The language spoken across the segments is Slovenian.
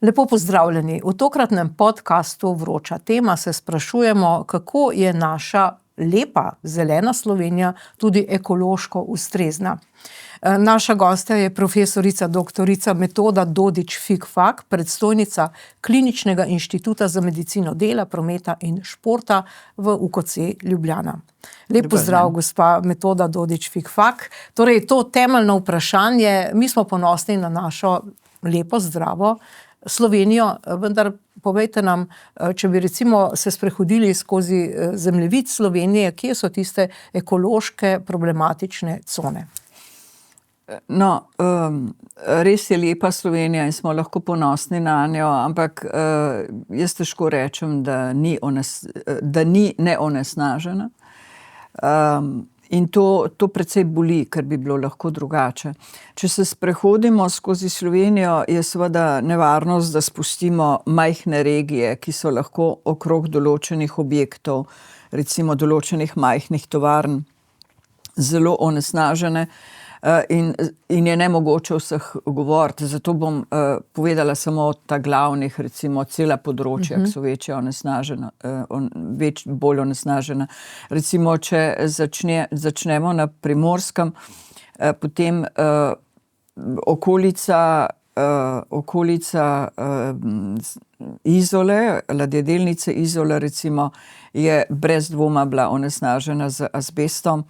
Lepo pozdravljeni. V tokratnem podcastu Vroča tema se sprašujemo, kako je naša lepa zelena Slovenija tudi ekološko ustrezna. Naša gostja je profesorica doktorica Metoda Dodič-Fikfak, predstojnica Kliničnega inštituta za medicino dela, prometa in športa v UKC Ljubljana. Lep pozdrav, gospa Metoda Dodič-Fikfak. Torej, to temeljno vprašanje, mi smo ponosni na našo lepo, zdravo Slovenijo, vendar povejte nam, če bi recimo se sprehodili skozi zemljevid Slovenije, kje so tiste ekološke problematične cone? No, res je lepa Slovenija in smo lahko ponosni na njo, ampak jaz težko rečem, da ni neonesnažena. In to precej boli, ker bi bilo lahko drugače. Če se sprehodimo skozi Slovenijo, je seveda nevarnost, da spustimo majhne regije, ki so lahko okrog določenih objektov, recimo določenih majhnih tovarn, zelo onesnažene. In je nemogoče vseh govoriti, zato bom povedala samo ta glavnih, recimo cela področja, ki so bolj onesnažena. Recimo, če začnemo na Primorskem, potem okolica Izole, ladjedelnice Izola recimo, je brez dvoma bila onesnažena z azbestom.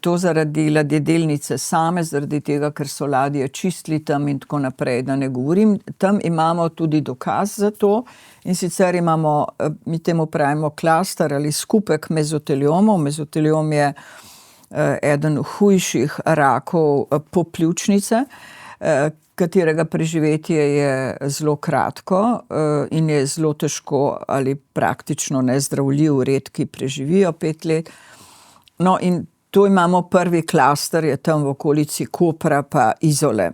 To zaradi ladjedelnice same, zaradi tega, ker so ladje čistili tam in tako naprej, da ne govorim. Tam imamo tudi dokaz za to in sicer imamo, mi temu pravimo klaster ali skupek mezoteliomov. Mezoteliom je eden hujših rakov popljučnice, katerega preživetje je zelo kratko in je zelo težko ali praktično nezdravljiv, redki preživijo 5 let. No, in tu imamo prvi klaster, je tam v okolici Kopra pa Izole.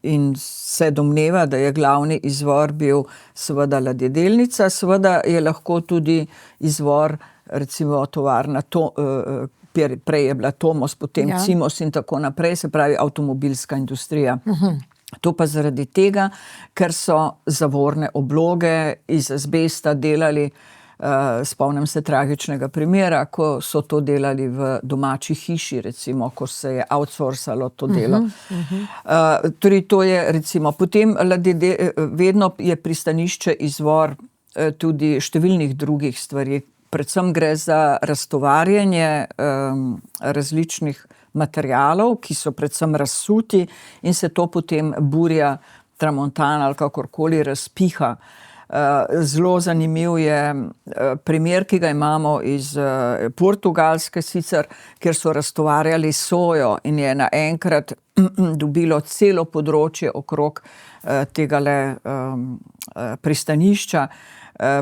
In se domneva, da je glavni izvor bil seveda ladjedelnica, seveda je lahko tudi izvor, recimo tovarna, prej je bila Tomos, potem Cimos in tako naprej, se pravi avtomobilska industrija. To pa zaradi tega, ker so zavorne obloge iz azbesta delali. Spomnim se tragičnega primera, ko so to delali v domači hiši, recimo, ko se je outsourcalo to delo. Torej, to je recimo, potem vedno je pristanišče izvor tudi številnih drugih stvari. Predvsem gre za raztovarjanje različnih materialov, ki so predvsem razsuti in se to potem burja, tramontana ali kakorkoli razpiha. Zelo zanimiv je primer, ki ga imamo iz Portugalske sicer, kjer so raztovarjali sojo in je naenkrat dobilo celo področje okrog tegale pristanišča,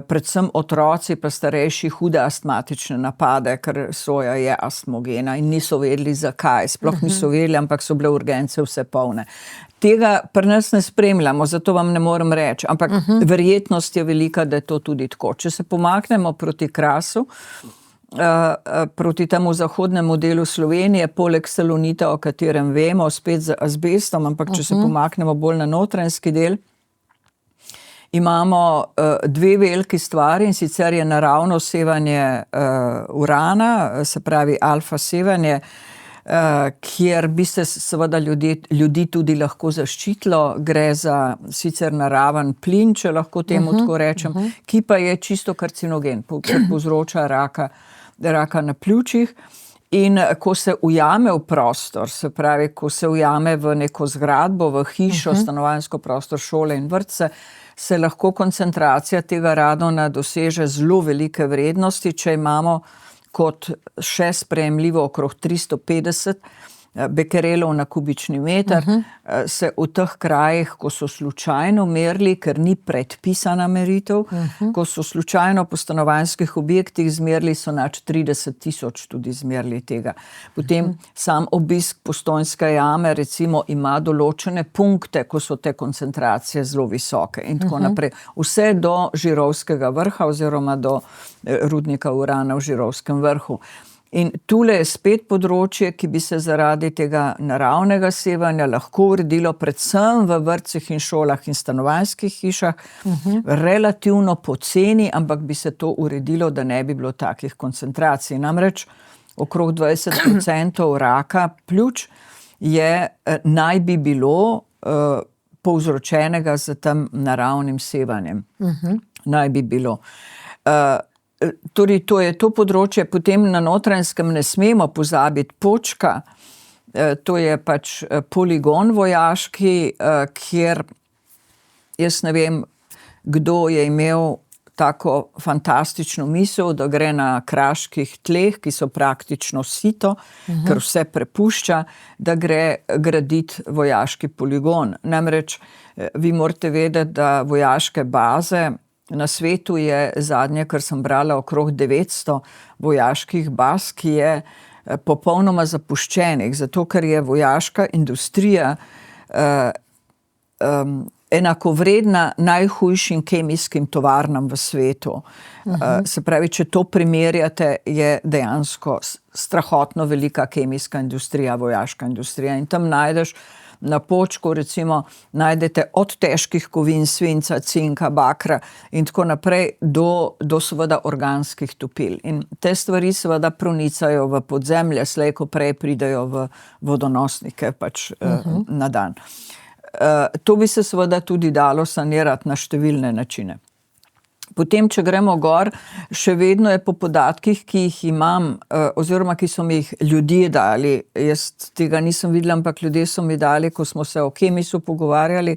predvsem otroci pa starejši hude astmatične napade, ker soja je astmogena in niso vedeli zakaj, sploh niso vedeli, ampak so bile urgence vse polne. Tega pri nas ne spremljamo, zato vam ne morem reči, ampak verjetnost je velika, da je to tudi tako. Če se pomaknemo proti Krasu, proti temu zahodnemu delu Slovenije, poleg Salonita, o katerem vemo, spet z azbestom, ampak če se pomaknemo bolj na notranjski del, imamo dve veliki stvari, in sicer je naravno sevanje urana, se pravi alfa sevanje, kjer bi se seveda ljudi tudi lahko zaščitilo. Gre za sicer naraven plin, če lahko temu tako rečem, ki pa je čisto karcinogen, ker povzroča raka na pljučih. In ko se ujame v prostor, se pravi, ko se ujame v neko zgradbo, v hišo, stanovanjsko prostor, šole in vrtce, se lahko koncentracija tega radona doseže zelo velike vrednosti, če imamo kot še sprejemljivo okrog 350 bekerelov na kubični meter, se v teh krajih, ko so slučajno merili, ker ni predpisana meritev, ko so slučajno po stanovanjskih objektih zmerili, so nač 30,000 tudi zmerili tega. Potem sam obisk Postojnske jame recimo ima določene punkte, ko so te koncentracije zelo visoke in tako naprej. Vse do Žirovskega vrha oziroma do rudnika urana v Žirovskem vrhu. In tule je spet področje, ki bi se zaradi tega naravnega sevanja lahko uredilo predvsem v vrtcih in šolah in stanovanjskih hišah, relativno poceni, ampak bi se to uredilo, da ne bi bilo takih koncentracij. Namreč okrog 20% raka pljuč naj bi bilo povzročenega z tem naravnim sevanjem. Naj bi bilo. Torej, to je to področje, potem na Notranjskem ne smemo pozabiti Počka, to je pač poligon vojaški, kjer jaz ne vem, kdo je imel tako fantastično misel, da gre na kraških tleh, ki so praktično sito, ker vse prepušča, da gre graditi vojaški poligon. Namreč vi morate vedeti, da vojaške baze na svetu je zadnje, kar sem brala, okrog 900 vojaških baz, ki je popolnoma zapuščenih, zato ker je vojaška industrija enakovredna najhujšim kemijskim tovarnam v svetu. Se pravi, če to primerjate, je dejansko strahotno velika kemijska industrija, vojaška industrija. In tam najdeš na Počku, recimo, najdete od težkih kovin, svinca, cinka, bakra in tako naprej, do seveda organskih topil. In te stvari seveda pronicajo v podzemlje, slej ko prej pridejo v vodonosnike pač na dan. To bi se seveda tudi dalo sanirati na številne načine. Potem, če gremo gor, še vedno je po podatkih, ki jih imam, oziroma ki so mi jih ljudje dali, jaz tega nisem videla, ampak ljudje so mi dali, ko smo se o Kemisu pogovarjali,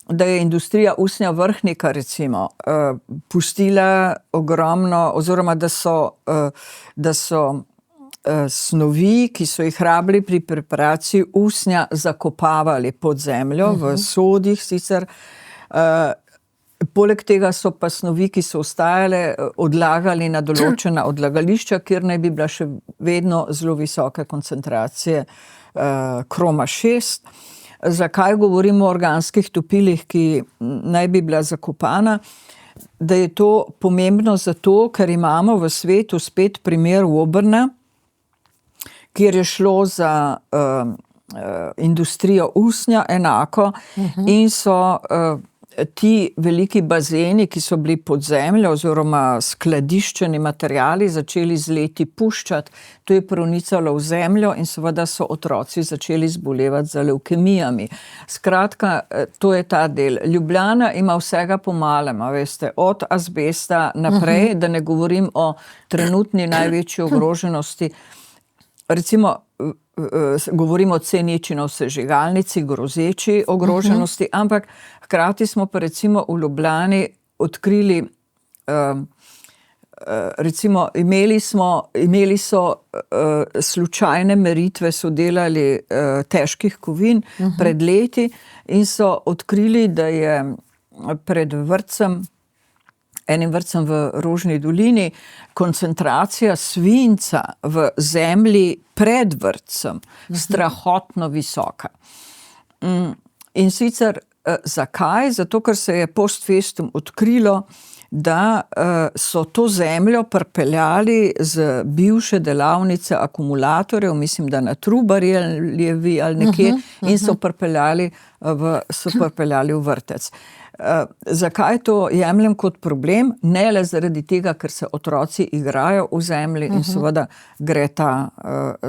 da je industrija usnja Vrhnika, recimo, pustila ogromno, oziroma da so snovi, ki so jih rabili pri preparaciji usnja, zakopavali pod zemljo, v sodih sicer. Poleg tega so pa snovi, ki so ostajale, odlagali na določena odlagališča, kjer naj bi bila še vedno zelo visoke koncentracije kroma 6. Zakaj govorimo o organskih topilih, ki naj bi bila zakopana? Da je to pomembno zato, ker imamo v svetu spet primer Woburna, kjer je šlo za industrijo usnja enako in so ti veliki bazeni, ki so bili pod zemljo oziroma skladiščeni materiali, začeli z leti puščati. To je pronicalo v zemljo in seveda so otroci začeli zbolevati za levkemijami. Skratka, to je ta del. Ljubljana ima vsega po malem, veste, od azbesta naprej, da ne govorim o trenutni največji ogroženosti. Recimo, govorimo o C0 sežigalnici, grozeči ogroženosti, ampak hkrati smo pa recimo v Ljubljani odkrili, recimo imeli so slučajne meritve, so delali težkih kovin pred leti in so odkrili, da je pred enim vrtcem v Rožni dolini koncentracija svinca v zemlji pred vrtcem strahotno visoka. In sicer zakaj? Zato, ker se je post festum odkrilo, da so to zemljo pripeljali z bivše delavnice akumulatorjev, mislim, da na Trubarjevi ali nekje, in so pripeljali v vrtec. Zakaj to jemljem kot problem? Ne le zaradi tega, ker se otroci igrajo v zemlji in seveda gre ta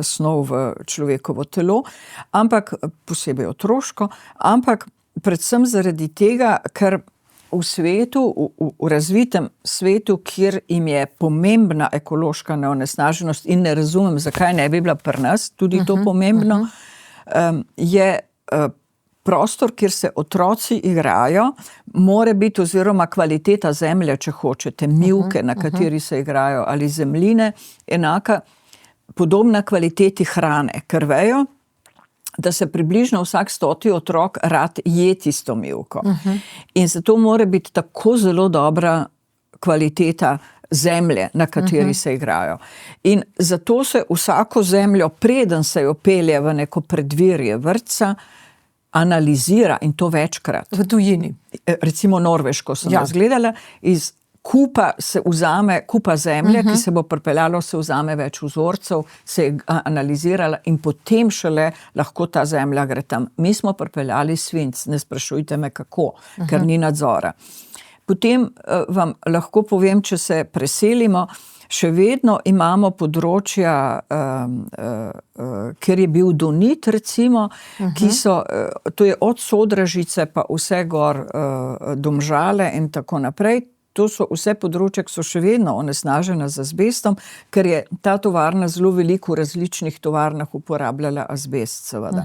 snov v človekovo telo, ampak posebej otroško, ampak predvsem zaradi tega, ker v svetu, v razvitem svetu, kjer jim je pomembna ekološka neonesnaženost in ne razumem, zakaj ne bi bila pri nas tudi to pomembno, je prostor, kjer se otroci igrajo, more biti oziroma kvaliteta zemlje, če hočete, mivke, na kateri se igrajo, ali zemljine, enaka, podobna kvaliteti hrane, ker vejo, da se približno vsak 100. otrok rad je tisto mivko. In zato mora biti tako zelo dobra kvaliteta zemlje, na kateri se igrajo. In zato se vsako zemljo, preden se jo pelje v neko predvirje vrtca, analizira, in to večkrat. V tujini. Recimo Norveško sem razgledala, iz kupa zemlje, ki se bo pripeljalo, se vzame več vzorcev, se je analizirala in potem šele lahko ta zemlja gre tam. Mi smo pripeljali svinc, ne sprašujte me kako, ker ni nadzora. Potem vam lahko povem, če se preselimo, še vedno imamo področja, kjer je bil Donit, recimo, ki so, to je od Sodražice pa vse gor Domžale in tako naprej. To so vse področja, ki so še vedno onesnažena z azbestom, ker je ta tovarna zelo veliko v različnih tovarnah uporabljala azbest, seveda.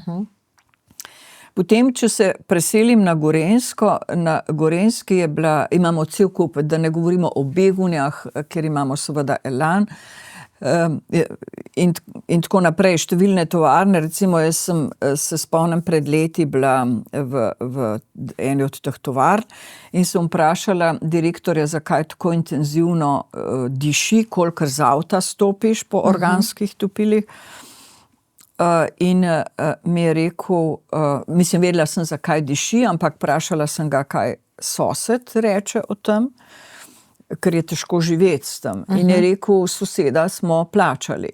Potem, če se preselim na Gorenjsko, na Gorenjski je bila, imamo cel kup, da ne govorimo o Begunjah, ker imamo seveda Elan, in tako naprej, številne tovarne, recimo jaz sem se spomnim pred leti bila v eni od teh tovarn in sem vprašala direktorja, zakaj tako intenzivno diši, kolikor z avta stopiš po organskih topilih. In mi je rekel, mislim, vedela sem, zakaj diši, ampak vprašala sem ga, kaj sosed reče o tem, ker je težko živeti s tem. In je rekel, soseda smo plačali.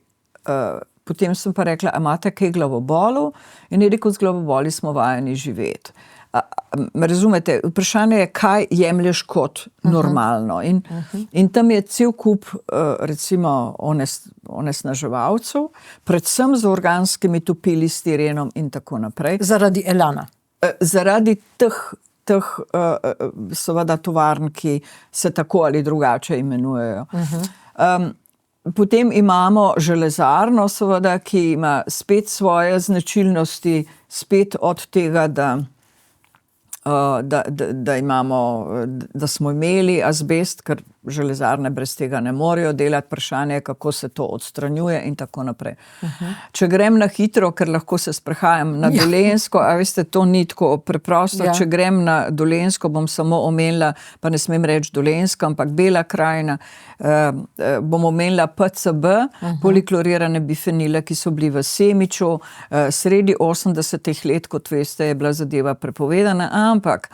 Potem sem pa rekla, a imate kaj glavobolov? In je rekel, z glavoboli smo vajeni živeti. Razumete, vprašanje je, kaj jemlješ kot normalno. In tam je cel kup, recimo, onesnaževalcev, predvsem z organskimi topili, stirenom in tako naprej. Zaradi Elana. Zaradi teh seveda tovarn, ki se tako ali drugače imenujejo. Potem imamo železarno, seveda, ki ima spet svoje značilnosti, spet od tega, da smo imeli azbest, ker železarne brez tega ne morejo delati, vprašanje je, kako se to odstranjuje in tako naprej. Če grem na hitro, ker lahko se sprehajam na Dolenjsko, a veste, to ni tako preprosto, če grem na Dolenjsko, bom samo omenila, pa ne smem reči Dolenjska, ampak Bela krajina, bom omenila PCB, poliklorirane bifenile, ki so bili v Semiču, sredi 80-ih let, kot veste, je bila zadeva prepovedana, ampak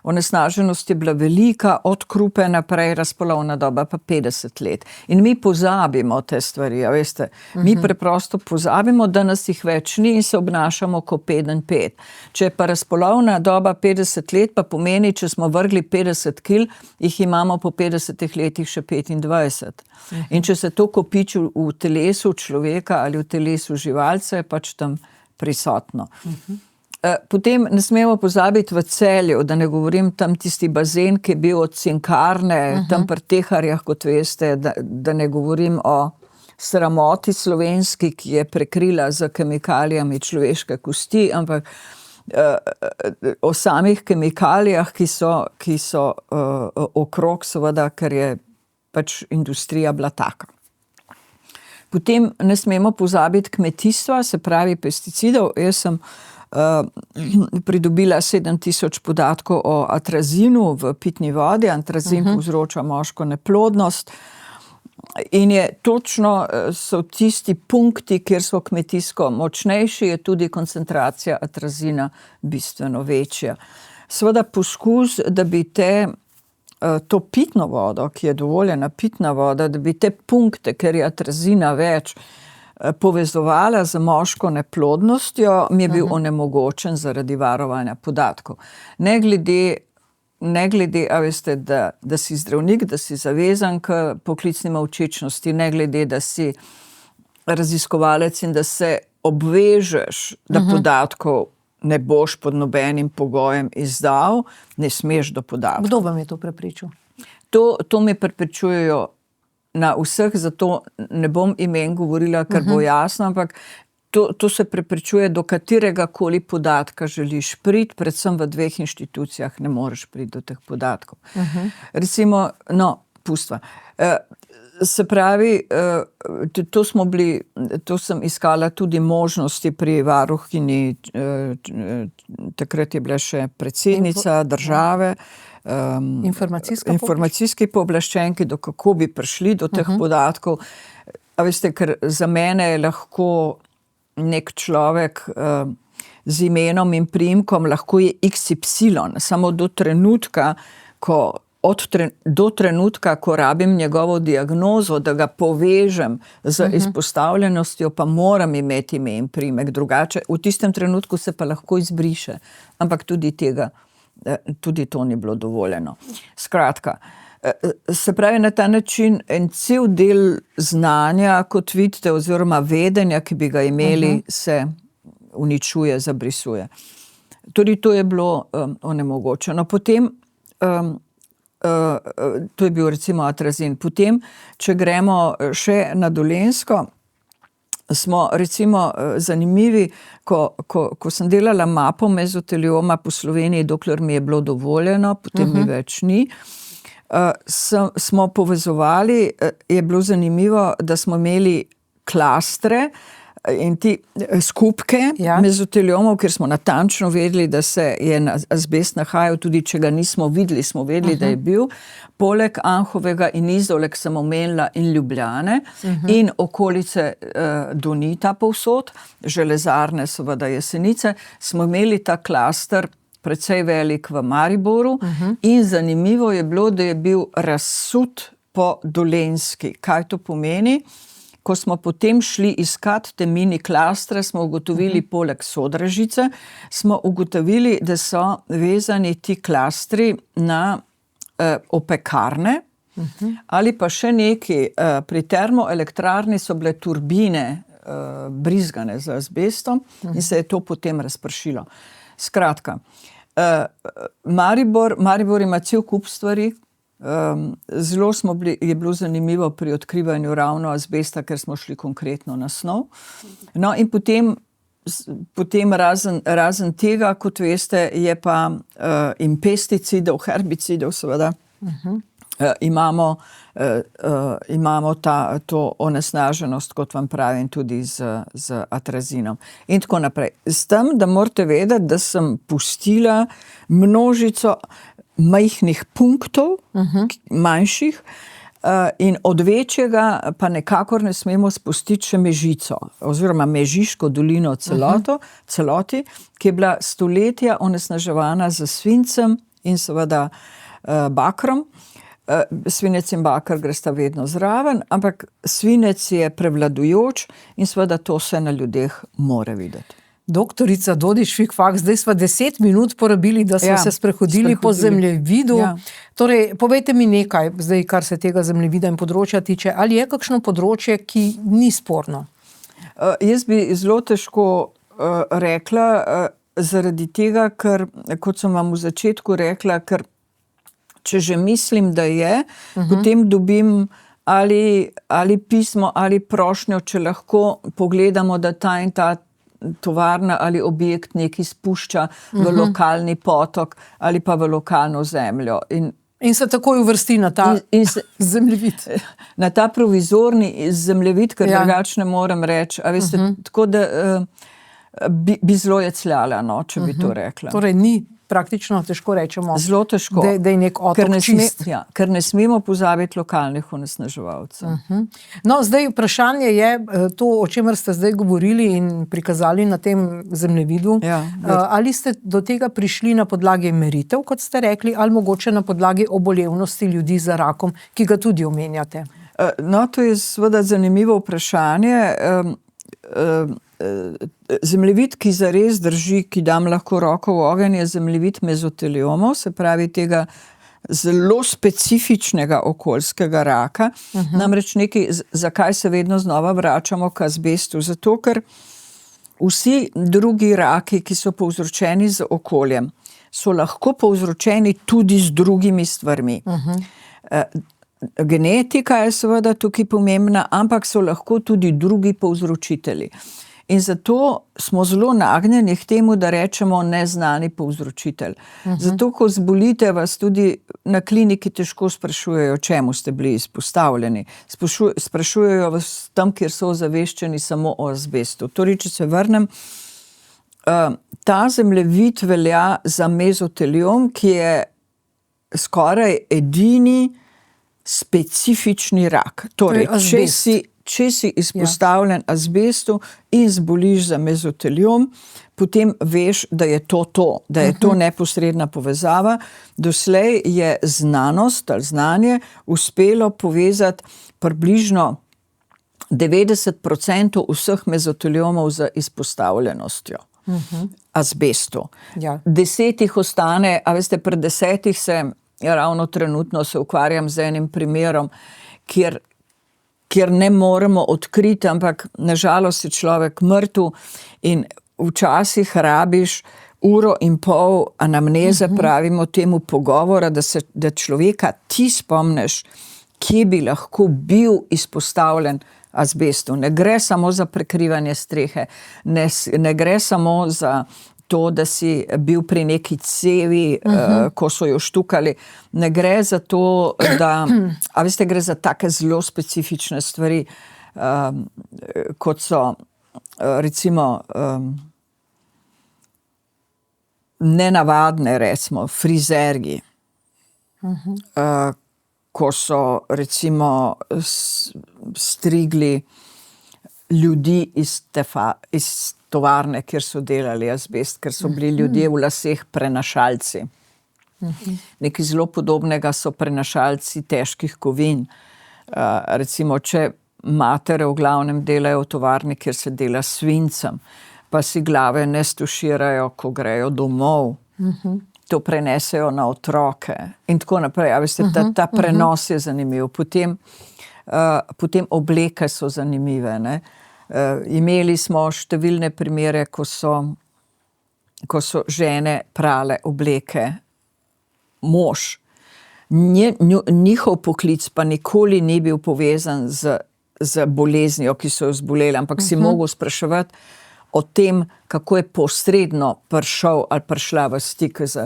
onesnaženost je bila velika, od Krupe naprej, razpolovna doba pa 50 let. In mi pozabimo te stvari, a veste. Mi preprosto pozabimo, da nas jih več ni in se obnašamo kot 5. Če je pa razpolovna doba 50 let, pa pomeni, če smo vrgli 50 kil, jih imamo po 50 letih še 25. In če se to kopiči v telesu človeka ali v telesu živalca, je pač tam prisotno. Potem ne smemo pozabiti v Celju, da ne govorim tam tisti bazen, ki je bil od Cinkarne, tam pri Teharjah, kot veste, da ne govorim o sramoti slovenski, ki je prekrila z kemikalijami človeške kosti, ampak o samih kemikalijah, ki so okrog, seveda, ker je pač industrija bila taka. Potem ne smemo pozabiti kmetijstva, se pravi pesticidov. Jaz sem pridobila 7000 podatkov o atrazinu v pitni vodi. Atrazin povzroča moško neplodnost in je točno so tisti punkti, kjer so kmetijsko močnejši, je tudi koncentracija atrazina bistveno večja. Seveda poskus, da bi to pitno vodo, ki je dovoljena pitna voda, da bi te punkte, ker je atrazina več, povezovala z moško neplodnostjo, mi je bil onemogočen zaradi varovanja podatkov. Ne glede, a veste, da si zdravnik, da si zavezan k poklicni molčečnosti, ne glede, da si raziskovalec in da se obvežeš, da podatkov ne boš pod nobenim pogojem izdal, ne smeš do podatkov. Kdo vam je to prepričal? To me prepričujejo na vseh, zato ne bom imen govorila, ker bo jasno, ampak to se prepričuje, do katerega koli podatka želiš priti, predvsem v 2 inštitucijah ne moreš priti do teh podatkov. Recimo, pustva. Se pravi, to sem iskala tudi možnosti pri varuhinji, takrat je bila še predsednica države, informacijski pooblaščenki, do kako bi prišli do teh podatkov. A veste, ker za mene je lahko nek človek z imenom in priimkom, lahko je XY, samo do trenutka, ko do trenutka, ko rabim njegovo diagnozo, da ga povežem z izpostavljenostjo, pa moram imeti ime in priimek, drugače v tistem trenutku se pa lahko izbriše. Ampak tudi to ni bilo dovoljeno. Skratka, se pravi, na ta način en cel del znanja, kot vidite, oziroma vedenja, ki bi ga imeli, se uničuje, zabrisuje. Tudi to je bilo onemogočeno. Potem, to je bil recimo atrazin. Potem, če gremo še na Dolenjsko, smo recimo zanimivi, ko sem delala mapo mezotelioma po Sloveniji, dokler mi je bilo dovoljeno, potem mi več ni, smo povezovali, je bilo zanimivo, da smo imeli klastre in ti skupke mezoteliomov, ker smo natančno vedeli, da se je azbest nahajal, tudi če ga nismo videli, smo vedeli, da je bil. Poleg Anhovega in Izole, sem omenila, in Ljubljane in okolice Donita povsod, železarne, seveda Jesenice, smo imeli ta klaster precej velik v Mariboru in zanimivo je bilo, da je bil razsut po Dolenjski. Kaj to pomeni? Ko smo potem šli iskat te mini klastre, smo ugotovili, poleg Sodražice, smo ugotovili, da so vezani ti klastri na opekarne ali pa še neki. Pri termoelektrarni so bile turbine brizgane z azbestom in se je to potem razpršilo. Skratka, Maribor ima cel kup stvari. Zelo je bilo zanimivo pri odkrivanju ravno azbesta, ker smo šli konkretno na snov. No in potem razen tega, kot veste, je pa in pesticidov, herbicidov seveda, imamo to onesnaženost, kot vam pravim, tudi z atrazinom. In tako naprej. S tem, da morate vedeti, da sem pustila množico majhnih punktov, manjših, in od večjega pa nekakor ne smemo spustiti še Mežico, oziroma Mežiško dolino celoti, ki je bila stoletja onesnaževana z svincem in seveda bakrom. Svinec in bakar gresta vedno zraven, ampak svinec je prevladujoč in seveda to se na ljudeh mora videti. Doktorica Dodič Fikfak, zdaj sva 10 minut porabili, da smo se sprehodili po zemljevidu. Torej, povejte mi nekaj, zdaj, kar se tega zemljevida in področja tiče. Ali je kakšno področje, ki ni sporno? Jaz bi zelo težko rekla, zaradi tega, ker, kot sem vam v začetku rekla, ker če že mislim, da je, potem dobim ali pismo, ali prošnjo, če lahko pogledamo, da ta in ta tovarna ali objekt nekaj spušča v lokalni potok ali pa v lokalno zemljo. In se takoj uvrsti na ta zemljevid. Na ta provizorni zemljevid, ker drugače ne morem reči. A veste, tako da bi zelo jecljala, no, če bi to rekla. Torej ni praktično, težko rečemo, zelo težko, da je nek otok čist. Ker ne smemo pozabiti lokalnih onesnaževalcev. No, zdaj vprašanje je to, o čemer ste zdaj govorili in prikazali na tem zemljevidu. Ali ste do tega prišli na podlagi meritev, kot ste rekli, ali mogoče na podlagi obolevnosti ljudi za rakom, ki ga tudi omenjate? No, to je seveda zanimivo vprašanje. Zemljevid, ki zares drži, ki dam lahko roko v ogenj, je zemljevid mezoteliomov, se pravi tega zelo specifičnega okoljskega raka. Namreč zakaj se vedno znova vračamo k azbestu? Zato, ker vsi drugi raki, ki so povzročeni z okoljem, so lahko povzročeni tudi z drugimi stvarmi. Genetika je seveda tukaj pomembna, ampak so lahko tudi drugi povzročitelji. In zato smo zelo nagnjeni k temu, da rečemo neznani povzročitelj. Zato, ko zbolite, vas tudi na kliniki težko sprašujejo, čemu ste bili izpostavljeni. Sprašujejo vas tam, kjer so ozaveščeni samo o azbestu. Torej, če se vrnem, ta zemljevid velja za mezoteliom, ki je skoraj edini specifični rak. Torej, če si izpostavljen azbestu in zboliš za mezoteliom, potem veš, da je to, da je to neposredna povezava. Doslej je znanost ali znanje uspelo povezati približno 90% vseh mezoteliomov z izpostavljenostjo azbestu. Ja. 10 jih ostane, a veste, pred 10 se, ravno trenutno se ukvarjam z enim primerom, kjer ne moremo odkriti, ampak nažalost je človek mrtev in včasih rabiš 1,5 ure anamneze, pravimo temu pogovora, da človeka ti spomniš, kje bi lahko bil izpostavljen azbestu. Ne gre samo za prekrivanje strehe, ne gre samo za to, da si bil pri neki cevi, ko so jo štukali. Ne gre za to, da, a veste, gre za take zelo specifične stvari, kot so recimo nenavadne, recimo, frizerji, ko so recimo strigli ljudi iz tovarne, kjer so delali azbest, ker so bili ljudje v laseh prenašalci. Nekaj zelo podobnega so prenašalci težkih kovin. Recimo, če matere v glavnem delajo v tovarni, kjer se dela s svincem, pa si glave ne stuširajo, ko grejo domov. To prenesejo na otroke in tako naprej. A veste, ta prenos je zanimiv. Potem obleke so zanimive, ne. Imeli smo številne primere, ko so žene prale obleke, mož. Njihov poklic pa nikoli ni bil povezan z boleznijo, ki so jo zboleli, ampak si mogel spraševati o tem, kako je posredno prišel ali prišla v stik z.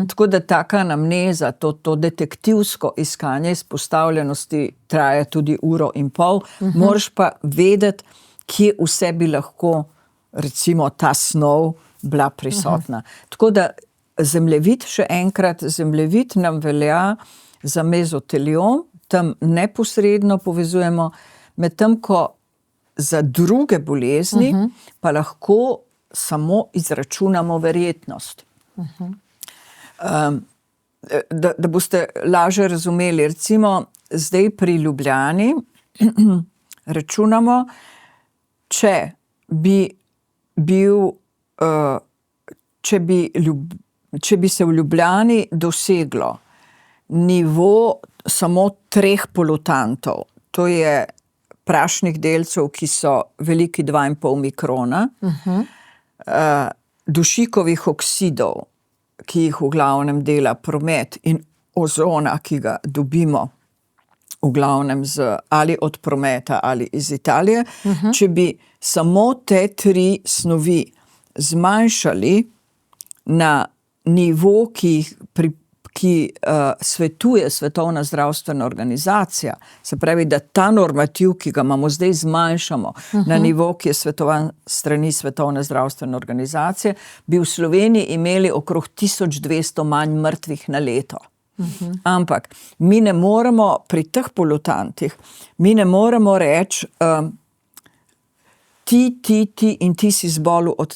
Tako da taka anamneza, to detektivsko iskanje izpostavljenosti traja tudi 1,5 ure. Moraš pa vedeti, kje vse bi lahko, recimo, ta snov bila prisotna. Tako da zemljevid, še enkrat, zemljevid nam velja za mezoteliom, tam neposredno povezujemo, medtem ko za druge bolezni pa lahko samo izračunamo verjetnost. Da boste lažje razumeli, recimo zdaj pri Ljubljani računamo, če bi se v Ljubljani doseglo nivo samo 3 polutantov, to je prašnih delcev, ki so veliki 2,5 mikrona, dušikovih oksidov, ki jih v glavnem dela promet, in ozona, ki ga dobimo v glavnem ali od prometa ali iz Italije, če bi samo te 3 snovi zmanjšali na nivo, ki svetuje Svetovna zdravstvena organizacija, se pravi, da ta normativ, ki ga imamo zdaj, zmanjšamo na nivo, ki je svetovan strani Svetovne zdravstvene organizacije, bi v Sloveniji imeli okrog 1200 manj mrtvih na leto. Ampak mi ne moremo pri teh polutantih, mi ne moremo reči, ti in ti si zbolel od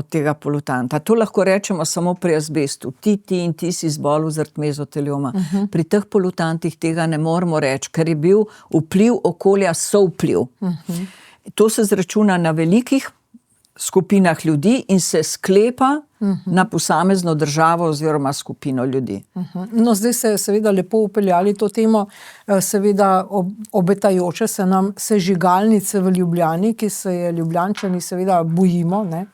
tega polutanta. To lahko rečemo samo pri azbestu. Ti in ti si zbolel zaradi mezotelioma. Pri teh polutantih tega ne moremo reči, ker je bil vpliv okolja sovpliv. To se zračuna na velikih skupinah ljudi in se sklepa na posamezno državo oziroma skupino ljudi. No, zdaj se seveda lepo upeljali to temo, seveda obetajoče se nam sežigalnice v Ljubljani, ki se je Ljubljančani seveda bojimo, ne.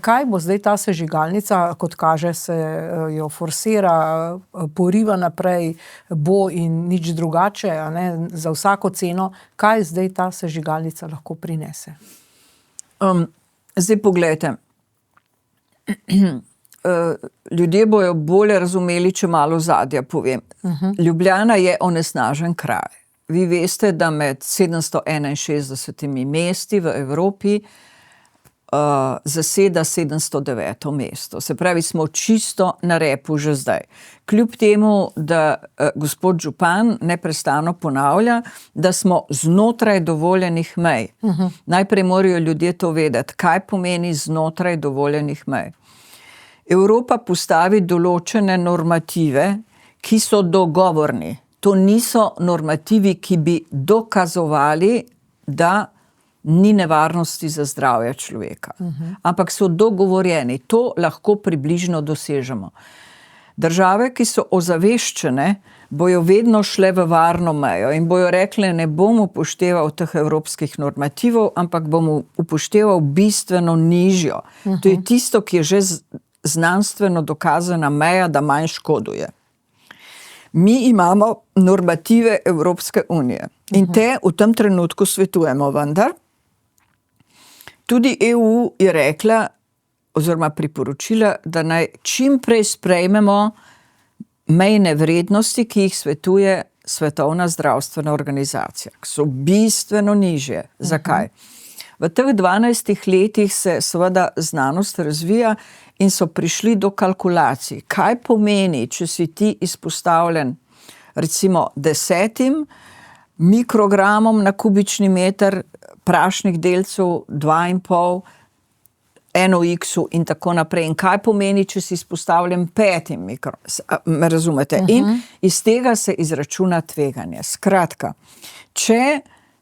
Kaj bo zdaj ta sežigalnica, kot kaže, se jo forsira, poriva naprej, bo in nič drugače, a ne, za vsako ceno. Kaj zdaj ta sežigalnica lahko prinese? Zdaj poglejte, ljudje bojo bolje razumeli, če malo ozadja povem. Ljubljana je onesnažen kraj. Vi veste, da med 761 mesti v Evropi zaseda 709. mesto. Se pravi, smo čisto na repu že zdaj. Kljub temu, da gospod župan neprestano ponavlja, da smo znotraj dovoljenih mej. Najprej morajo ljudje to vedeti, kaj pomeni znotraj dovoljenih mej. Evropa postavi določene normative, ki so dogovorni. To niso normativi, ki bi dokazovali, da ni nevarnosti za zdravje človeka. Ampak so dogovorjeni. To lahko približno dosežemo. Države, ki so ozaveščene, bojo vedno šle v varno mejo in bojo rekle, ne bom upošteval teh evropskih normativov, ampak bom upošteval bistveno nižjo. To je tisto, ki je že znanstveno dokazana meja, da manj škoduje. Mi imamo normative Evropske unije in te v tem trenutku svetujemo, vendar tudi EU je rekla, oziroma priporočila, da naj čim prej sprejmemo mejne vrednosti, ki jih svetuje Svetovna zdravstvena organizacija, ki so bistveno nižje. Zakaj? V teh 12 letih se seveda znanost razvija in so prišli do kalkulacij. Kaj pomeni, če si ti izpostavljen recimo 10 mikrogramom na kubični meter prašnih delcev, 2,5, NOx-u in tako naprej. In kaj pomeni, če si izpostavljen 5 me razumete? In iz tega se izračuna tveganje. Skratka, če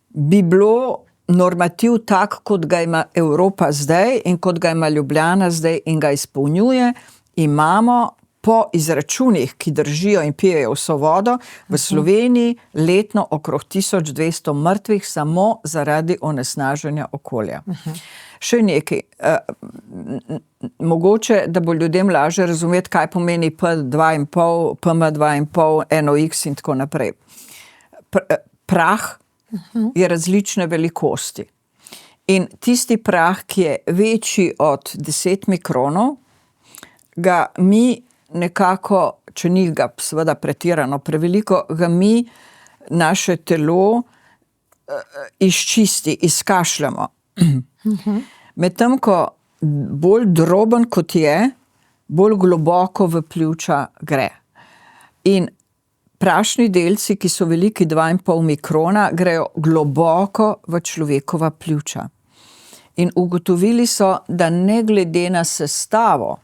bi bilo normativ tak, kot ga ima Evropa zdaj in kot ga ima Ljubljana zdaj in ga izpolnjuje, imamo po izračunih, ki držijo in pijejo vso vodo, v Sloveniji letno okrog 1200 mrtvih samo zaradi onesnaženja okolja. Še nekaj, mogoče, da bo ljudem lažje razumeti, kaj pomeni P2,5, PM2,5, NOx in tako naprej. Prah je različne velikosti. In tisti prah, ki je večji od 10 mikronov, ga mi nekako, če ni ga seveda pretirano preveliko, ga mi, naše telo, izčisti, izkašljamo. Medtem ko bolj droben kot je, bolj globoko v pljuča gre. In prašni delci, ki so veliki 2,5 mikrona, grejo globoko v človekova pljuča. In ugotovili so, da ne glede na sestavo,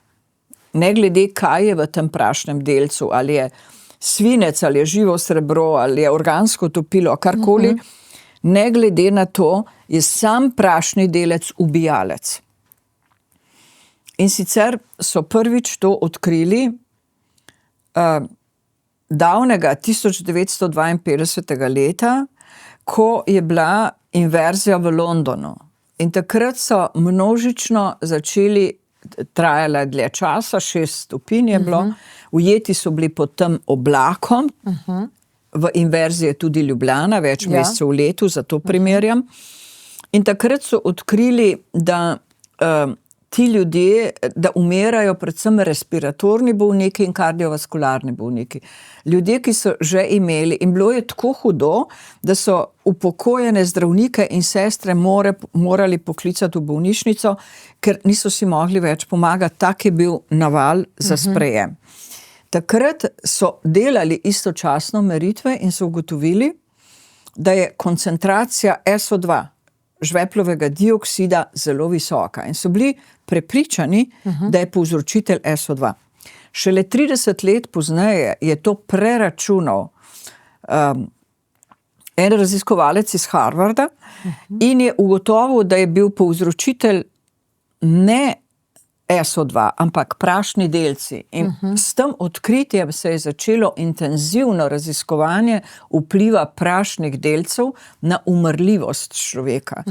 ne glede kaj je v tem prašnem delcu, ali je svinec, ali je živo srebro, ali je organsko topilo, karkoli, ne glede na to, je sam prašni delec ubijalec. In sicer so prvič to odkrili davnega 1952. leta, ko je bila inverzija v Londonu. In takrat so množično začeli, trajala dlje časa, 6 stopinj je bilo, ujeti so bili pod tem oblakom, v inverziji je tudi Ljubljana, več mesecev v letu, zato primerjam. In takrat so odkrili, da ti ljudje, da umirajo predvsem respiratorni bolniki in kardiovaskularni bolniki. Ljudje, ki so že imeli, in bilo je tako hudo, da so upokojene zdravnike in sestre morali poklicati v bolnišnico, ker niso si mogli več pomagati, tak je bil naval za sprejem. Takrat so delali istočasno meritve in so ugotovili, da je koncentracija SO2, žveplovega dioksida, zelo visoka. In so bili prepričani, da je povzročitelj SO2. Šele 30 let pozneje je to preračunal en raziskovalec iz Harvarda in je ugotovil, da je bil povzročitelj ne SO2, ampak prašni delci. In s tem odkritjem se je začelo intenzivno raziskovanje vpliva prašnih delcev na umrljivost človeka.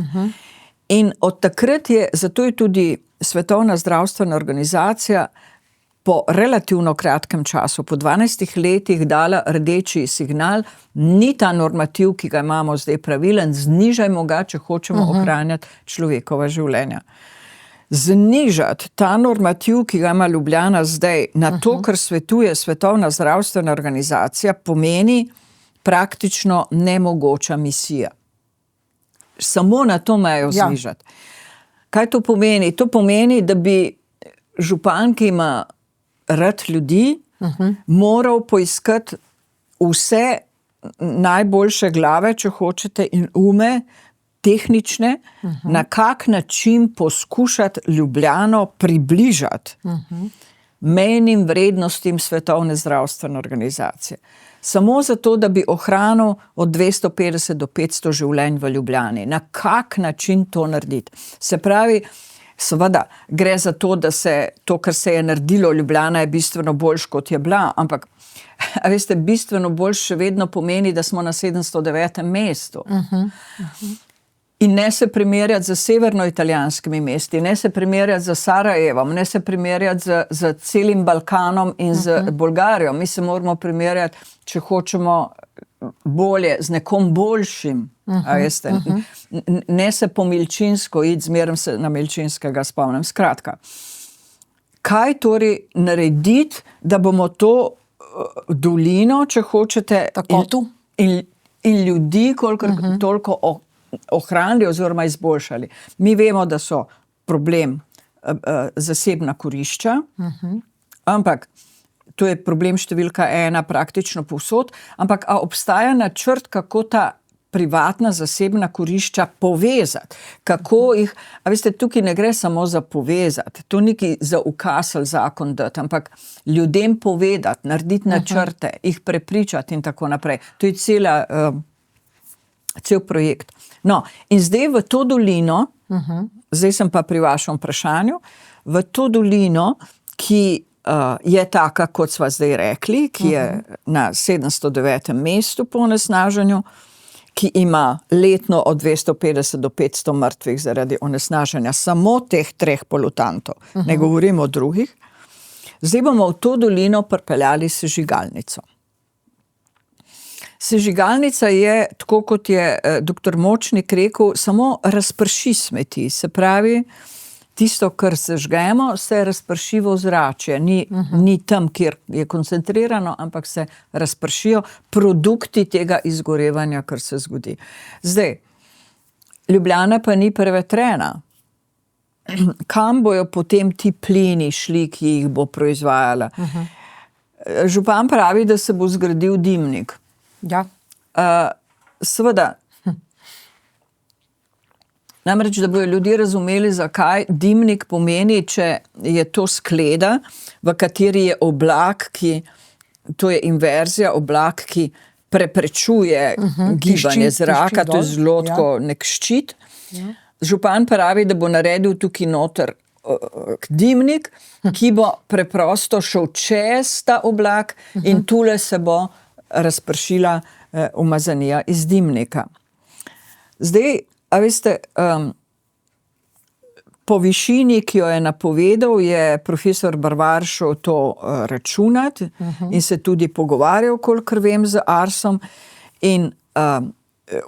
In od takrat je, zato je tudi Svetovna zdravstvena organizacija po relativno kratkem času, po 12 letih dala rdeči signal, ni ta normativ, ki ga imamo zdaj pravilen, znižajmo ga, če hočemo ohranjati človekova življenja. Znižati ta normativ, ki ga ima Ljubljana zdaj, na to, kar svetuje Svetovna zdravstvena organizacija, pomeni praktično nemogoča misija. Samo na to mejo znižati. Kaj to pomeni? To pomeni, da bi župan, ki ima rad ljudi, moral poiskati vse najboljše glave, če hočete, in ume, tehnične, na kak način poskušati Ljubljano približati mejnim vrednostim Svetovne zdravstvene organizacije. Samo zato, da bi ohranil od 250 do 500 življenj v Ljubljani. Na kak način to narediti? Se pravi, seveda, gre za to, da se to, kar se je naredilo, Ljubljana je bistveno boljš, kot je bila, ampak a veste, bistveno boljš še vedno pomeni, da smo na 709. mestu. In ne se primerjati z severnoitalijanskimi mesti, ne se primerjati z Sarajevom, ne se primerjati z celim Balkanom in z Bolgarijo. Mi se moramo primerjati, če hočemo bolje, z nekom boljšim. A veste, ne se po Milčinsko iti, zmeraj se na Milčinskega spomnim. Skratka, kaj torej narediti, da bomo to dolino, če hočete, in ljudi, kolikor toliko ohranili oziroma izboljšali. Mi vemo, da so problem zasebna kurišča, ampak to je problem številka 1 praktično povsod, ampak a obstaja načrt, kako ta privatna zasebna kurišča povezati, kako jih, a veste, tukaj ne gre samo za povezati, to ni za ukaz ali zakon dati, ampak ljudem povedati, narediti načrte, jih prepričati in tako naprej. To je cel projekt. No, in zdaj v to dolino, zdaj sem pa pri vašem vprašanju, v to dolino, ki je taka, kot sva zdaj rekli, ki je na 709. mestu po onesnaženju, ki ima letno od 250 do 500 mrtvih zaradi onesnaženja samo teh 3 polutantov, ne govorimo o drugih. Zdaj bomo v to dolino pripeljali sežigalnico. Sežigalnica je, tako kot je dr. Močnik rekel, samo razprši smeti, se pravi, tisto, kar sežgemo, se razprši v ozračje, ni tam, kjer je koncentrirano, ampak se razpršijo produkti tega izgorevanja, kar se zgodi. Zdaj, Ljubljana pa ni prevetrena. Kam bojo potem ti plini šli, ki jih bo proizvajala? Župan pravi, da se bo zgradil dimnik. Ja. Seveda, namreč, da bojo ljudje razumeli, zakaj dimnik pomeni, če je to skleda, v kateri je oblak, to je inverzija, oblak, ki preprečuje gibanje zraka, to je zelo tako nek ščit. Župan pravi, da bo naredil tukaj noter dimnik, ki bo preprosto šel čez ta oblak in tule se bo razpršila umazanija iz dimnika. Zdaj, a veste, po višini, ki jo je napovedal, je profesor Barvar šel to računati in se tudi pogovarjal, kolikor vem, z Arsom in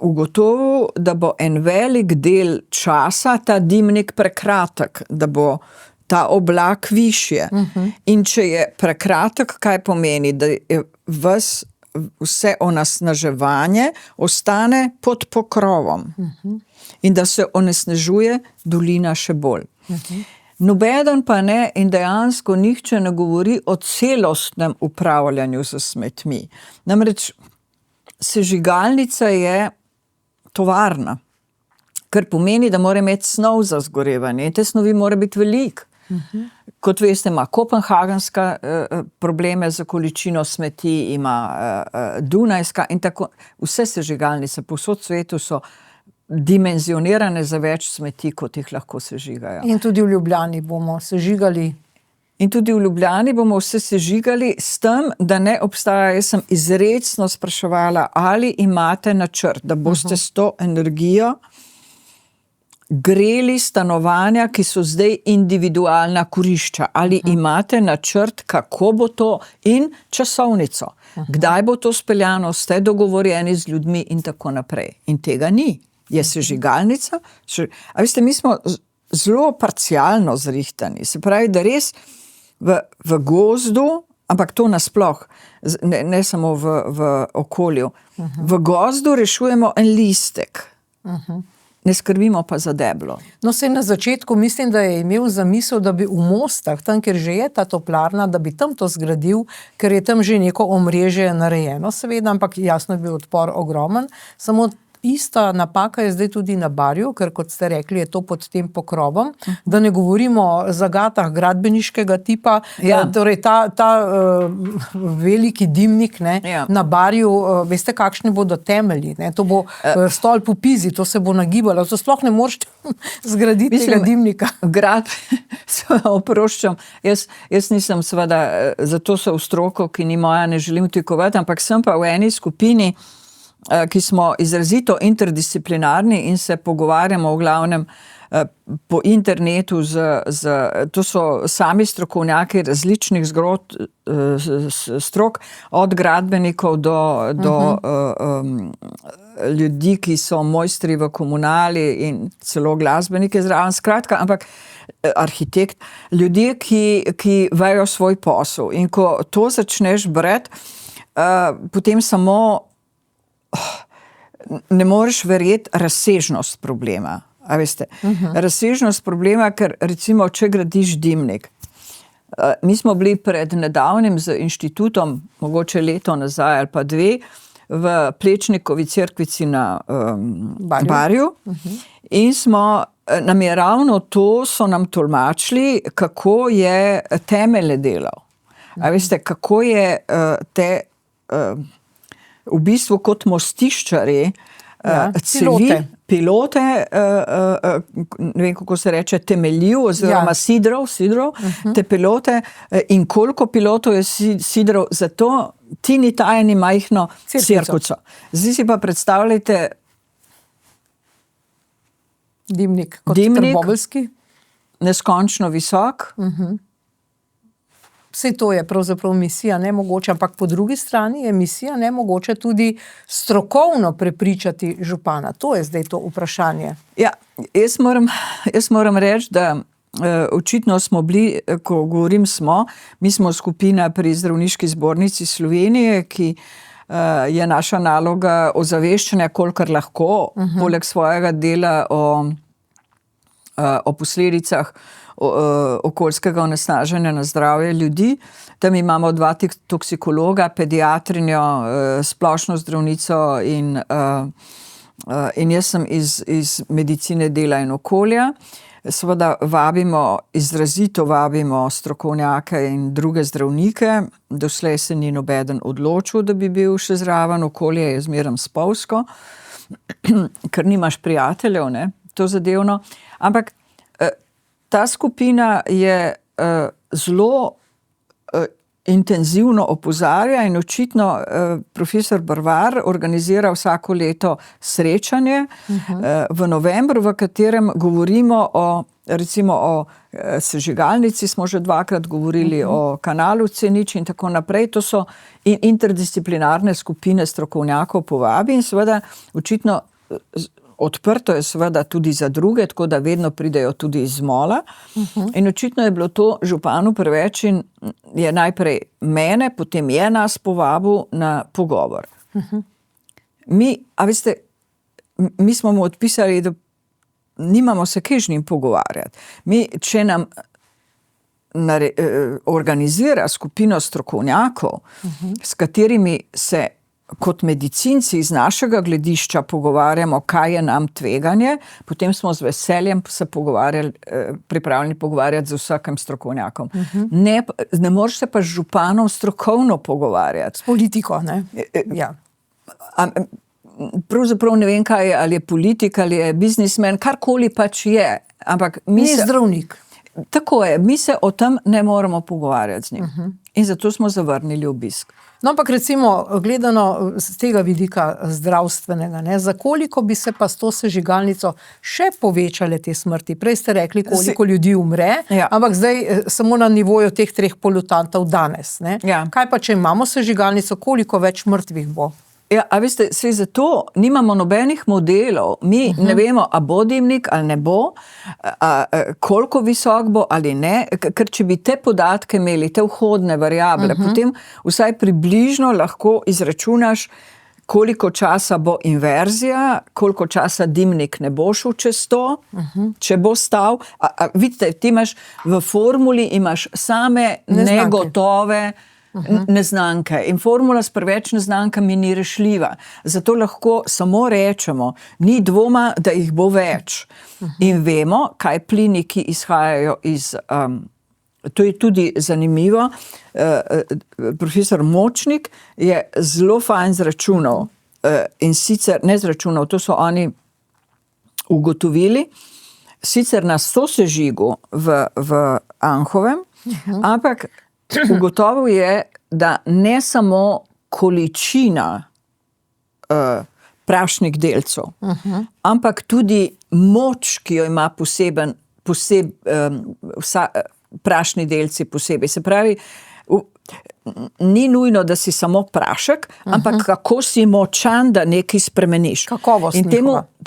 ugotovil, da bo en velik del časa ta dimnik prekratek, da bo ta oblak višje. In če je prekratek, kaj pomeni? Da je vse onesnaževanje ostane pod pokrovom in da se onesnažuje dolina še bolj. Nobeden pa ne in dejansko nihče ne govori o celostnem upravljanju z smetmi. Namreč sežigalnica je tovarna, kar pomeni, da mora imeti snov za zgorevanje in te snovi mora biti veliko. Kot veste, ima kopenhagenska probleme za količino smeti, ima dunajska in tako. Vse sežigalnice povsod v svetu so dimenzionirane za več smeti, kot jih lahko sežigajo. In tudi v Ljubljani bomo sežigali. In tudi v Ljubljani bomo vse sežigali s tem, da ne obstaja, jaz sem izrecno spraševala, ali imate načrt, da boste s to energijo greli stanovanja, ki so zdaj individualna kurišča. Ali imate načrt, kako bo to in časovnico. Kdaj bo to speljano, ste dogovorjeni z ljudmi in tako naprej. In tega ni. Je sežigalnica. A veste, mi smo zelo parcialno zrihtani. Se pravi, da res v gozdu, ampak to nasploh, ne samo v okolju, v gozdu rešujemo en listek. ne skrbimo pa za deblo. No, saj na začetku mislim, da je imel zamisel, da bi v Mostah, tam, kjer že je ta toplarna, da bi tam to zgradil, ker je tam že neko omrežje narejeno, seveda, ampak jasno je bil odpor ogromen. Samo ista napaka je zdaj tudi na Barju, ker kot ste rekli, je to pod tem pokrovom, da ne govorimo o zagatah gradbeniškega tipa, torej ta veliki dimnik, ne, na Barju, veste, kakšni bodo temelji, ne, to bo stolp v Pizi, to se bo nagibalo, to sploh ne moreš zgraditi tega dimnika. Se oproščam, jaz nisem seveda, zato se v stroko, ki ni moja, ne želim vtikovati, ampak sem pa v eni skupini, ki smo izrazito interdisciplinarni in se pogovarjamo v glavnem po internetu to so sami strokovnjaki različnih strok, od gradbenikov do ljudi, ki so mojstri v komunali in celo glasbenike zraven, skratka, ampak arhitekt, ljudje, ki vejo svoj posel. In ko to začneš brati, potem samo ne moreš verjeti razsežnost problema. A veste, razsežnost problema, ker recimo, če gradiš dimnik. Mi smo bili pred nedavnim z inštitutom, mogoče leto nazaj ali pa 2, v Plečnikovi cerkvici na Barju. In nam je ravno to, so nam tolmačili, kako je temelje delal. A veste, kako je v bistvu kot mostiščari, pilote, ne vem, kako se reče, temeljil, oziroma sidrov, te pilote, in koliko pilotov je sidrov, zato tini tajni majhno cirkuco. Zdaj si pa predstavljajte dimnik kot trboveljski. Neskončno visok. Vse to je pravzaprav misija nemogoče, ampak po drugi strani je misija nemogoče tudi strokovno prepričati župana. To je zdaj to vprašanje. Ja, jaz moram reči, da očitno smo bili, ko govorim mi smo skupina pri Zdravniški zbornici Slovenije, ki je naša naloga ozaveščanja, kolikor lahko, poleg svojega dela o posledicah okoljskega onesnaženja na zdravje ljudi. Tam imamo 2 toksikologa, pediatrinjo, splošno zdravnico in jaz sem iz medicine dela in okolja. Seveda izrazito vabimo strokovnjake in druge zdravnike. Doslej se ni nobeden odločil, da bi bil še zraven. Okolje je zmeraj spolzko, ker nimaš prijateljev, ne, to zadevno. Ampak ta skupina je zelo intenzivno opozarja in očitno profesor Brvar organizira vsako leto srečanje v novembru, v katerem govorimo recimo o sežigalnici, smo že 2-krat govorili o kanalu C0 in tako naprej. To so interdisciplinarne skupine strokovnjakov povabi in seveda očitno odprto je seveda tudi za druge, tako da vedno pridejo tudi iz Mola. In očitno je bilo to županu preveč in je najprej mene, potem je nas povabil na pogovor. Mi smo mu odpisali, da nimamo se kaj z njim pogovarjati. Če nam organizira skupino strokovnjakov, s katerimi se kot medicinci iz našega gledišča pogovarjamo, kaj je nam tveganje, potem smo z veseljem se pripravljeni pogovarjati z vsakim strokovnjakom. Ne moreš se pa z županom strokovno pogovarjati. S politiko, ne? Ja. Pravzaprav ne vem, kaj je, ali je politik, ali je biznismen, karkoli pač je. Ampak ni zdravnik. Tako je, mi se o tem ne moremo pogovarjati z njim. In zato smo zavrnili obisk. No, ampak recimo, gledano z tega vidika zdravstvenega, ne, za koliko bi se pa s to sežigalnico še povečale te smrti? Prej ste rekli, koliko ljudi umre, ampak zdaj samo na nivoju teh 3 polutantov danes. Ne? Ja. Kaj pa, če imamo sežigalnico, koliko več mrtvih bo? Ja, a veste, saj zato nimamo nobenih modelov. Mi ne vemo, a bo dimnik ali ne bo, koliko visok bo ali ne, ker če bi te podatke imeli, te vhodne variable, potem vsaj približno lahko izračunaš, koliko časa bo inverzija, koliko časa dimnik ne bo šel čez to, če bo stal. Vidite, ti imaš v formuli imaš same negotove neznanke. In formula s preveč neznankami ni rešljiva. Zato lahko samo rečemo, ni dvoma, da jih bo več. In vemo, kaj plini, ki izhajajo iz... To je tudi zanimivo. Profesor Močnik je zelo fajn zračunal, in sicer ne zračunal, to so oni ugotovili, sicer na sosežigu v Anhovem, ampak ugotovil je, da ne samo količina prašnih delcev, ampak tudi moč, ki jo ima prašni delci posebej. Se pravi, ni nujno, da si samo prašek, ampak kako si močan, da nekaj spremeniš. Kakovost in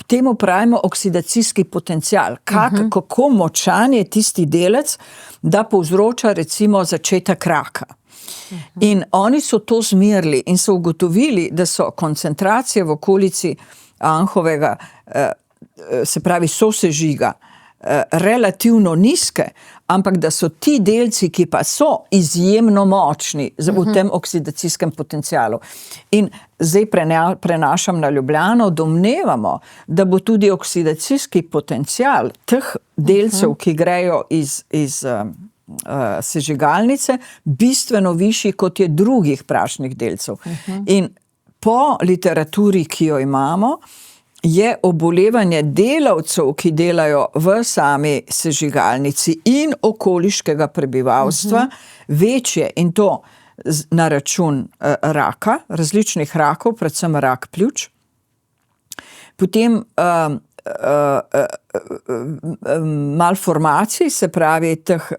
temu pravimo oksidacijski potencial. Kako močan je tisti delec, da povzroča recimo začetek raka. In oni so to zmerili in so ugotovili, da so koncentracije v okolici Anhovega, se pravi sosežiga, relativno nizke, ampak da so ti delci, ki pa so izjemno močni v tem oksidacijskem potencialu. In zdaj prenašam na Ljubljano, domnevamo, da bo tudi oksidacijski potencial teh delcev, ki grejo iz sežigalnice, bistveno višji, kot je drugih prašnih delcev. In po literaturi, ki jo imamo, je obolevanje delavcev, ki delajo v sami sežigalnici in okoliškega prebivalstva večje, in to na račun raka, različnih rakov, predvsem rak pljuč. Potem malformacij, se pravi teh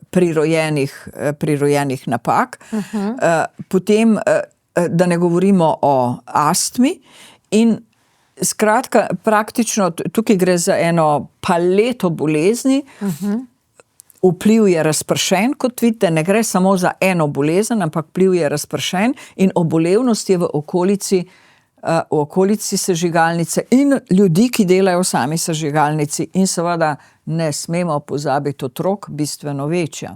prirojenih napak. Potem, da ne govorimo o astmi, in skratka, praktično tukaj gre za eno paleto bolezni. Vpliv je razpršen, kot vidite, ne gre samo za eno bolezen, ampak vpliv je razpršen in obolevnost je v okolici sežigalnice in ljudi, ki delajo v sami sežigalnici, in seveda ne smemo pozabiti otrok, bistveno večja.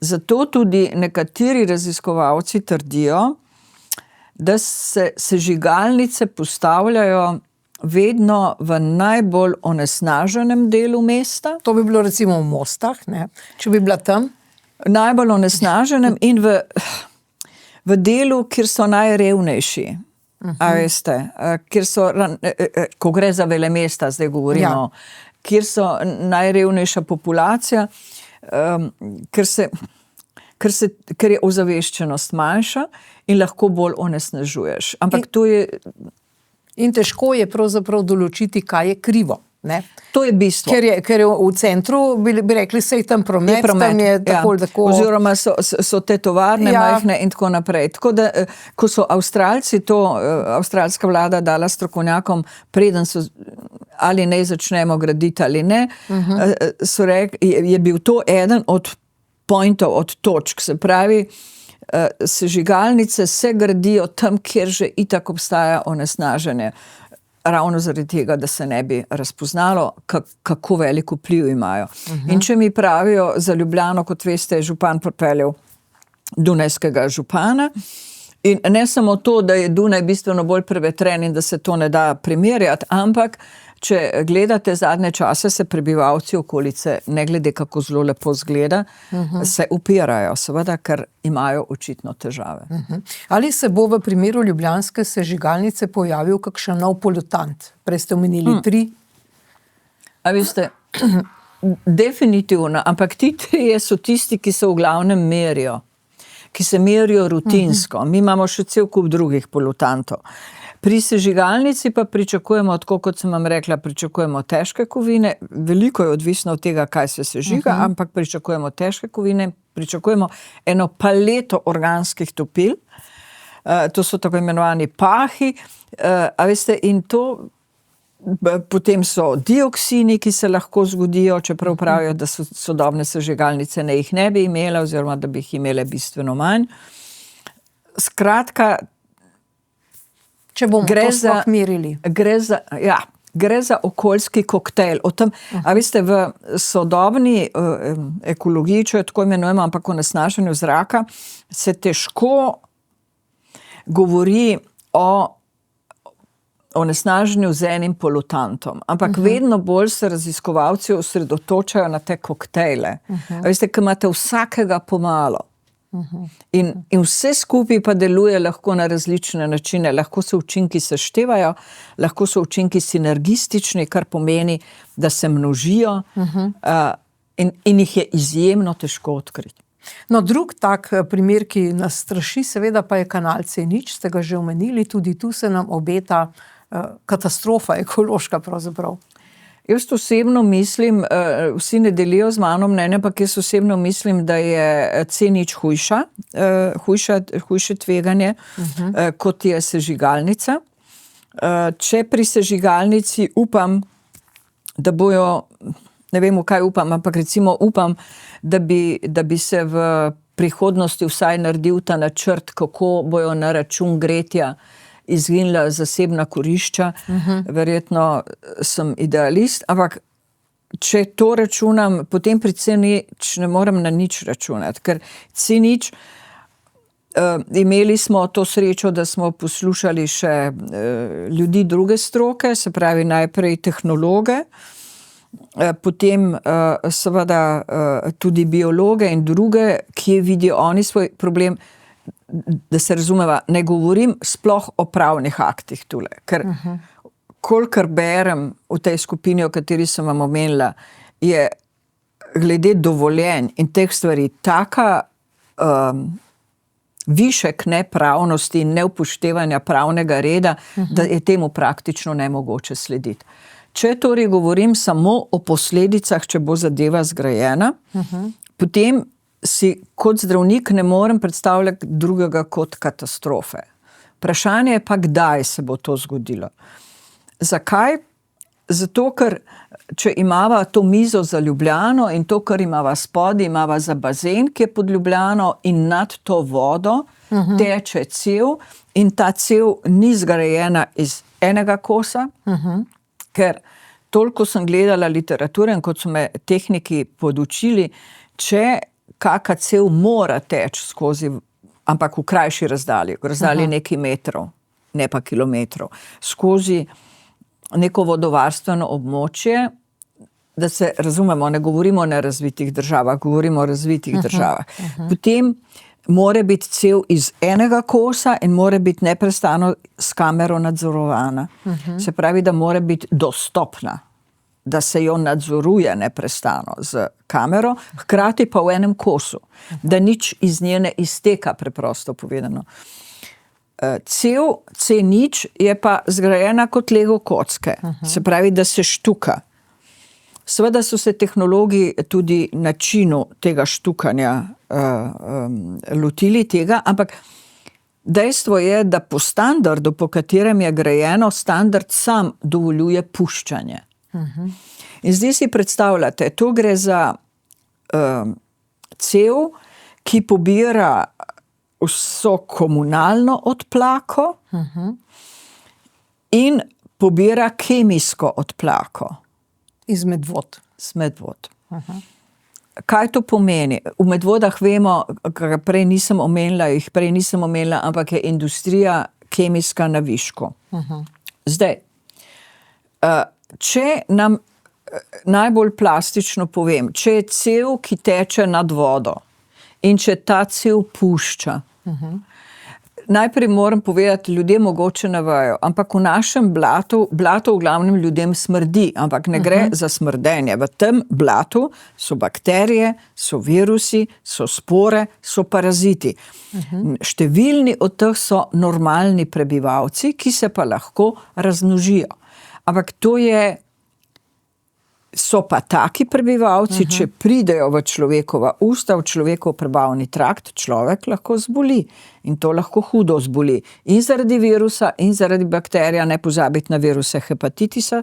Zato tudi nekateri raziskovalci trdijo, da se sežigalnice postavljajo vedno v najbolj onesnaženem delu mesta. To bi bilo recimo v Mostah, ne? Če bi bila tam. Najbolj onesnaženem in v delu, kjer so najrevnejši. A veste, kjer so, ko gre za velemesta, zdaj govorimo, kjer so najrevnejša populacija, ker je ozaveščenost manjša in lahko bolj onesnažuješ. Ampak to je... In težko je pravzaprav določiti, kaj je krivo. Ne? To je bistvo. Ker je v centru, bi rekli, sej tam promet, tam je tako. Oziroma so te tovarne majhne in tako naprej. Tako da, ko so Avstralci avstralska vlada dala strokovnjakom, preden so ali ne začnemo graditi ali ne, so rekli, je bil to eden od pointov, od točk, se pravi, sežigalnice se gradijo tam, kjer že itak obstaja onesnaženje. Ravno zaradi tega, da se ne bi razpoznalo, kako veliko vpliv imajo. In če mi pravijo za Ljubljano, kot veste, je župan pripeljal dunajskega župana, in ne samo to, da je Dunaj bistveno bolj prevetren in da se to ne da primerjati, ampak če gledate zadnje čase, se prebivalci okolice, ne glede kako zelo lepo zgleda, se upirajo, seveda, ker imajo očitno težave. Ali se bo v primeru ljubljanske sežigalnice pojavil kakšen nov polutant? Prej ste omenili 3. A veste, definitivno, ampak ti 3 so tisti, ki se v glavnem merijo, ki se merijo rutinsko. Mi imamo še cel kup drugih polutantov. Pri sežigalnici pa pričakujemo, tako kot sem vam rekla, pričakujemo težke kovine, veliko je odvisno od tega, kaj se sežiga, ampak pričakujemo težke kovine, pričakujemo eno paleto organskih topil, to so tako imenovani pahi, a veste, in to potem so dioksini, ki se lahko zgodijo, čeprav pravijo, da sodobne sežigalnice jih ne bi imele, oziroma da bi jih imele bistveno manj. Skratka, Če bomo to sploh merili. Gre za okoljski koktejl. A veste, v sodobni ekologiji, če jo tako imenujemo, ampak o onesnaženju zraka, se težko govori o onesnaženju z enim polutantom. Ampak vedno bolj se raziskovalci osredotočajo na te koktejle. A veste, ki imate vsakega pomalo. In vse skupaj pa deluje lahko na različne načine. Lahko se učinki seštevajo, lahko so učinki sinergistični, kar pomeni, da se množijo in jih je izjemno težko odkriti. No, drug tak primer, ki nas straši, seveda pa je kanal C0, ste ga že omenili, tudi tu se nam obeta katastrofa ekološka pravzaprav. Jaz osebno mislim, vsi ne delijo z mano mnenje, ampak jaz osebno mislim, da je C0 hujše tveganje, kot je sežigalnica. Če pri sežigalnici upam, da bojo, ne vem, v kaj upam, ampak recimo upam, da bi se v prihodnosti vsaj naredil ta načrt, kako bojo na račun gretja izginila zasebna kurišča. Verjetno sem idealist, ampak če to računam, potem pri C0 ne morem na nič računati, ker C0 imeli smo to srečo, da smo poslušali še ljudi druge stroke, se pravi najprej tehnologe, potem seveda tudi biologe in druge, ki vidijo oni svoj problem. Da se razumeva, ne govorim sploh o pravnih aktih tule, ker kolikor berem v tej skupini, o kateri sem vam omenila, je glede dovoljenj in teh stvari taka višek nepravnosti in neupoštevanja pravnega reda, da je temu praktično nemogoče slediti. Če torej govorim samo o posledicah, če bo zadeva zgrajena, potem si kot zdravnik ne morem predstavljati drugega kot katastrofe. Vprašanje je pa, kdaj se bo to zgodilo. Zakaj? Zato, ker če imava to mizo za Ljubljano in to, kar imava spodaj, imava za bazen, ki je pod Ljubljano in nad to vodo teče cev in ta cev ni zgrajena iz enega kosa, ker toliko sem gledala literature in kot so me tehniki podučili, če kaka cev mora teči skozi, ampak v krajši razdalji, v razdalji nekaj metrov, ne pa kilometrov, skozi neko vodovarstveno območje, da se razumemo, ne govorimo o nerazvitih državah, govorimo o razvitih državah. Potem mora biti cev iz enega kosa in mora biti neprestano s kamero nadzorovana. Se pravi, da mora biti dostopna, da se jo nadzoruje neprestano z kamero, hkrati pa v enem kosu, da nič iz nje ne izteka, preprosto povedano. Cev C0 je pa zgrajena kot Lego kocke, se pravi, da se štuka. Seveda so se tehnologi tudi načinu tega štukanja lotili tega, ampak dejstvo je, da po standardu, po katerem je grajeno, standard sam dovoljuje puščanje. In zdaj si predstavljate, to gre za cev, ki pobira vso komunalno odplako in pobira kemijsko odplako. Iz Medvod. Kaj to pomeni? V Medvodah vemo, kar prej nisem omenila, ampak je industrija kemijska na višku. Zdaj, če nam najbolj plastično povem, če je cev, ki teče nad vodo in če ta cev pušča, najprej moram povedati, ljudje mogoče ne vejo, ampak v našem blatu v glavnem ljudem smrdi, ampak ne gre za smrdenje. V tem blatu so bakterije, so virusi, so spore, so paraziti. Številni od teh so normalni prebivalci, ki se pa lahko razmnožijo. Ampak so pa taki prebivalci, če pridejo v človekova usta, v človekov prebavni trakt, človek lahko zboli. In to lahko hudo zboli. In zaradi virusa, in zaradi bakterija, ne pozabiti na viruse hepatitisa,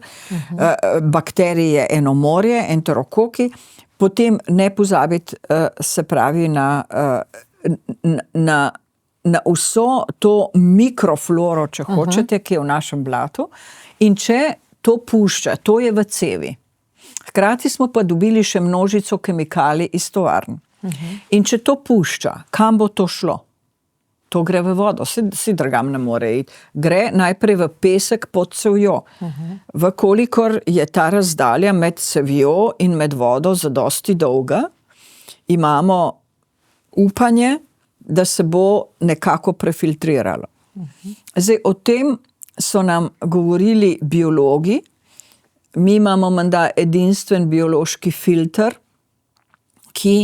bakterije enomorje, enterokoki, potem ne pozabiti, se pravi, na na vso to mikrofloro, če hočete, ki je v našem blatu, in če to pušča, to je v cevi. Hkrati smo pa dobili še množico kemikalij iz tovarn. In če to pušča, kam bo to šlo? To gre v vodo, si drugam ne more iti. Gre najprej v pesek pod cevjo. Vkolikor je ta razdalja med cevjo in med vodo zadosti dolga, imamo upanje, da se bo nekako prefiltriralo. Zdaj, o tem so nam govorili biologi. Mi imamo menda edinstven biološki filter, ki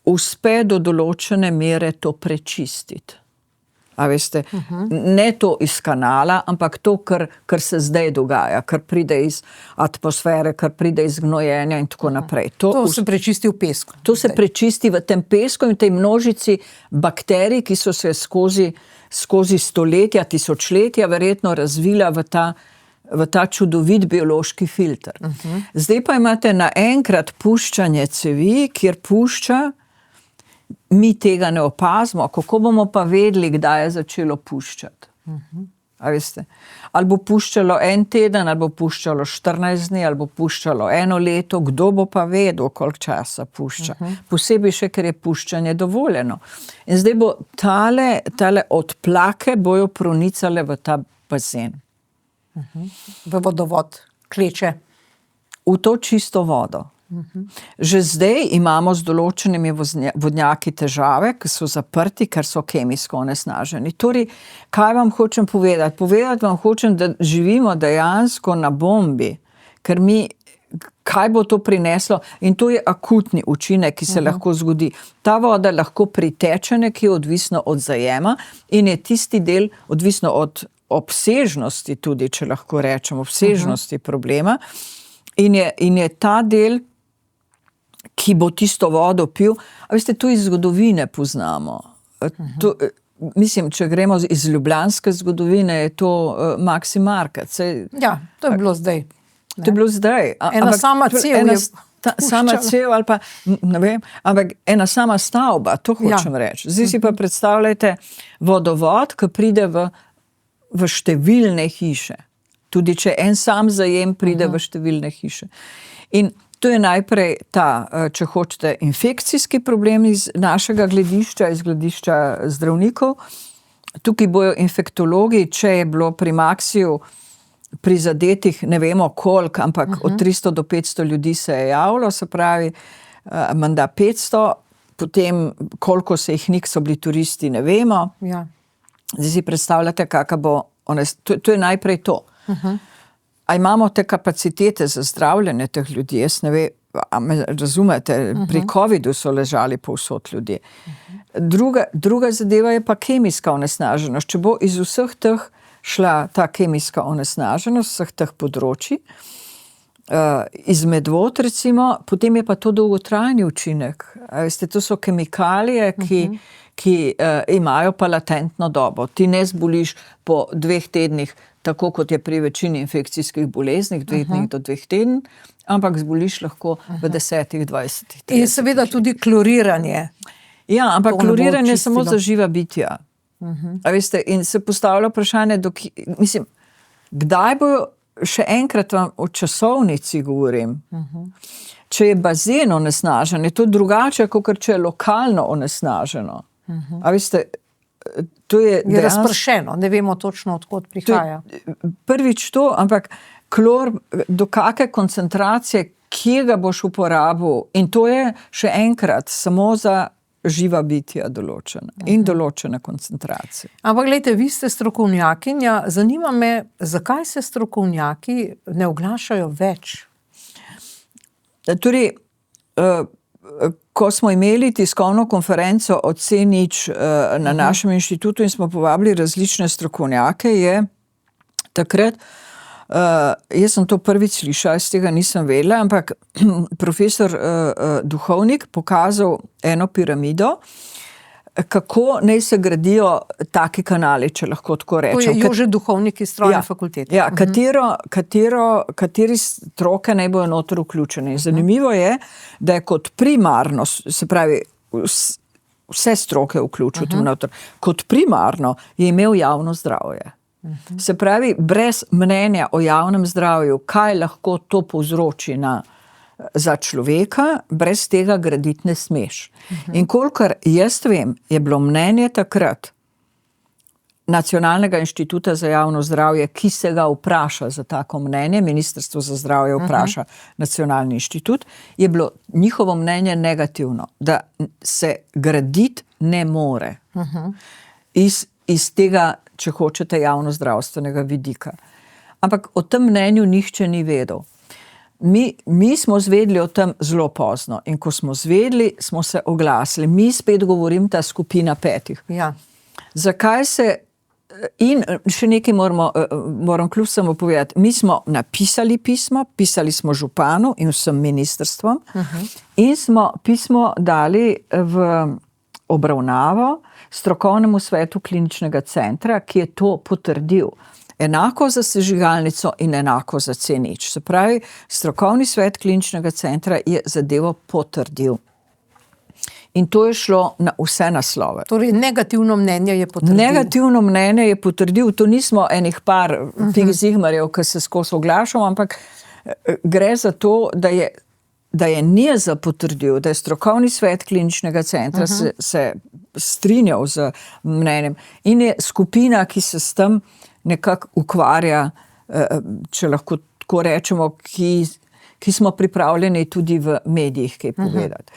uspe do določene mere to prečistiti. A veste, ne to iz kanala, ampak to, kar se zdaj dogaja, kar pride iz atmosfere, kar pride iz gnojenja in tako naprej. To se prečisti v pesku. To se prečisti v tem pesku in tej množici bakterij, ki so se skozi stoletja, tisočletja verjetno razvila v ta čudovit biološki filter. Zdaj pa imate naenkrat puščanje cevi, kjer pušča, mi tega ne opazimo, kako bomo pa vedeli, kdaj je začelo puščati. A veste? Ali bo puščalo en teden, ali bo puščalo 14 dni, ali bo puščalo 1 leto, kdo bo pa vedel, koliko časa pušča. Posebej še, ker je puščanje dovoljeno. In zdaj bo tale odplake bojo pronicale v ta bazen. V vodovod, kleče. V to čisto vodo. Že zdaj imamo z določenimi vodnjaki težave, ki so zaprti, ker so kemijsko onesnaženi. Torej, kaj vam hočem povedati? Povedati vam hočem, da živimo dejansko na bombi, ker kaj bo to prineslo? In to je akutni učinek, ki se lahko zgodi. Ta voda lahko priteče nekje, odvisno od zajema, in je tisti del odvisno od obsežnosti tudi, če lahko rečem, obsežnosti problema. In je ta del, ki bo tisto vodo pil, a veste, to iz zgodovine poznamo. Mislim, če gremo iz ljubljanske zgodovine, je to Maxi Market. Ja, to je bilo zdaj. To je bilo zdaj. Ena sama cev je sama cev ali pa, ne vem, ampak ena sama stavba, to hočem reči. Zdaj si pa predstavljajte vodovod, ki pride v številne hiše. Tudi če en sam zajem pride v številne hiše. In to je najprej ta, če hočete, infekcijski problem iz našega gledišča, iz gledišča zdravnikov. Tukaj bojo infektologi, če je bilo pri Maxiju prizadetih, ne vemo koliko, ampak od 300 do 500 ljudi se je javilo, se pravi, menda 500, potem koliko se jih so bili turisti, ne vemo. Ja. Zdaj si predstavljate, kakva bo, to je najprej to. A imamo te kapacitete za zdravljenje teh ljudi? Jaz ne vem, a me razumete, pri covidu so ležali povsod ljudje. Druga zadeva je pa kemijska onesnaženost. Če bo iz vseh teh šla ta kemijska onesnaženost, vseh teh področij, iz medvod recimo, potem je pa to dolgotrajni učinek. Veste, to so kemikalije, ki imajo pa latentno dobo. Ti ne zboliš po 2 tednih, tako kot je pri večini infekcijskih boleznih, 2 dni do 2 teden, ampak zboliš lahko v 10, 20. In seveda tudi kloriranje. Ja, ampak kloriranje je samo za živa bitja. A veste, in se postavlja vprašanje, mislim, kdaj bo, še enkrat vam o časovnici govorim, če je bazen onesnažen, je to drugače, kot če je lokalno onesnaženo. A veste, to je razpršeno, ne vemo točno, odkot prihaja. Prvič to, ampak klor, do kakšne koncentracije, kje ga boš uporabil, in to je še enkrat samo za živa bitja določena in določene koncentracije. Ampak glejte, vi ste strokovnjakinja, zanima me, zakaj se strokovnjaki ne oglašajo več? Torej, ko smo imeli tiskovno konferenco o C0 na našem inštitutu in smo povabili različne strokovnjake, je takrat, jaz sem to prvič slišala, iz tega nisem vedela, ampak profesor Duhovnik pokazal eno piramido, kako naj se gradijo taki kanali, če lahko tako rečem. To je Jože Duhovnik iz Strojne fakultete. Ja, kateri stroke naj bojo noter vključeni. Zanimivo je, da je kot primarno, se pravi, vse stroke vključil tu noter. Kot primarno je imel javno zdravje. Se pravi, brez mnenja o javnem zdravju, kaj lahko to povzroči za človeka, brez tega graditi ne smeš. In kolikor jaz vem, je bilo mnenje takrat Nacionalnega inštituta za javno zdravje, ki se ga vpraša za tako mnenje, Ministrstvo za zdravje vpraša Nacionalni inštitut, je bilo njihovo mnenje negativno, da se graditi ne more. Iz tega, če hočete, javnozdravstvenega vidika. Ampak o tem mnenju nihče ni vedel. Mi smo zvedeli o tem zelo pozno in ko smo zvedeli, smo se oglasili. Mi spet govorim ta skupina 5. Ja. Zakaj se, in še nekaj moram kljub samo povedati, mi smo napisali pismo, pisali smo županu in vsem ministrstvom in smo pismo dali v obravnavo strokovnemu svetu kliničnega centra, ki je to potrdil. Enako za sežigalnico in enako za C0. Se pravi, strokovni svet kliničnega centra je zadevo potrdil. In to je šlo na vse naslove. Torej, negativno mnenje je potrdil. Negativno mnenje je potrdil. To nismo enih par figzigmarjev, ki se skozi oglašamo, ampak gre za to, da je NIJZ potrdil, da je strokovni svet kliničnega centra se strinjal z mnenjem. In je skupina, ki se s tem nekako ukvarja, če lahko tako rečemo, ki smo pripravljeni tudi v medijih kaj povedati.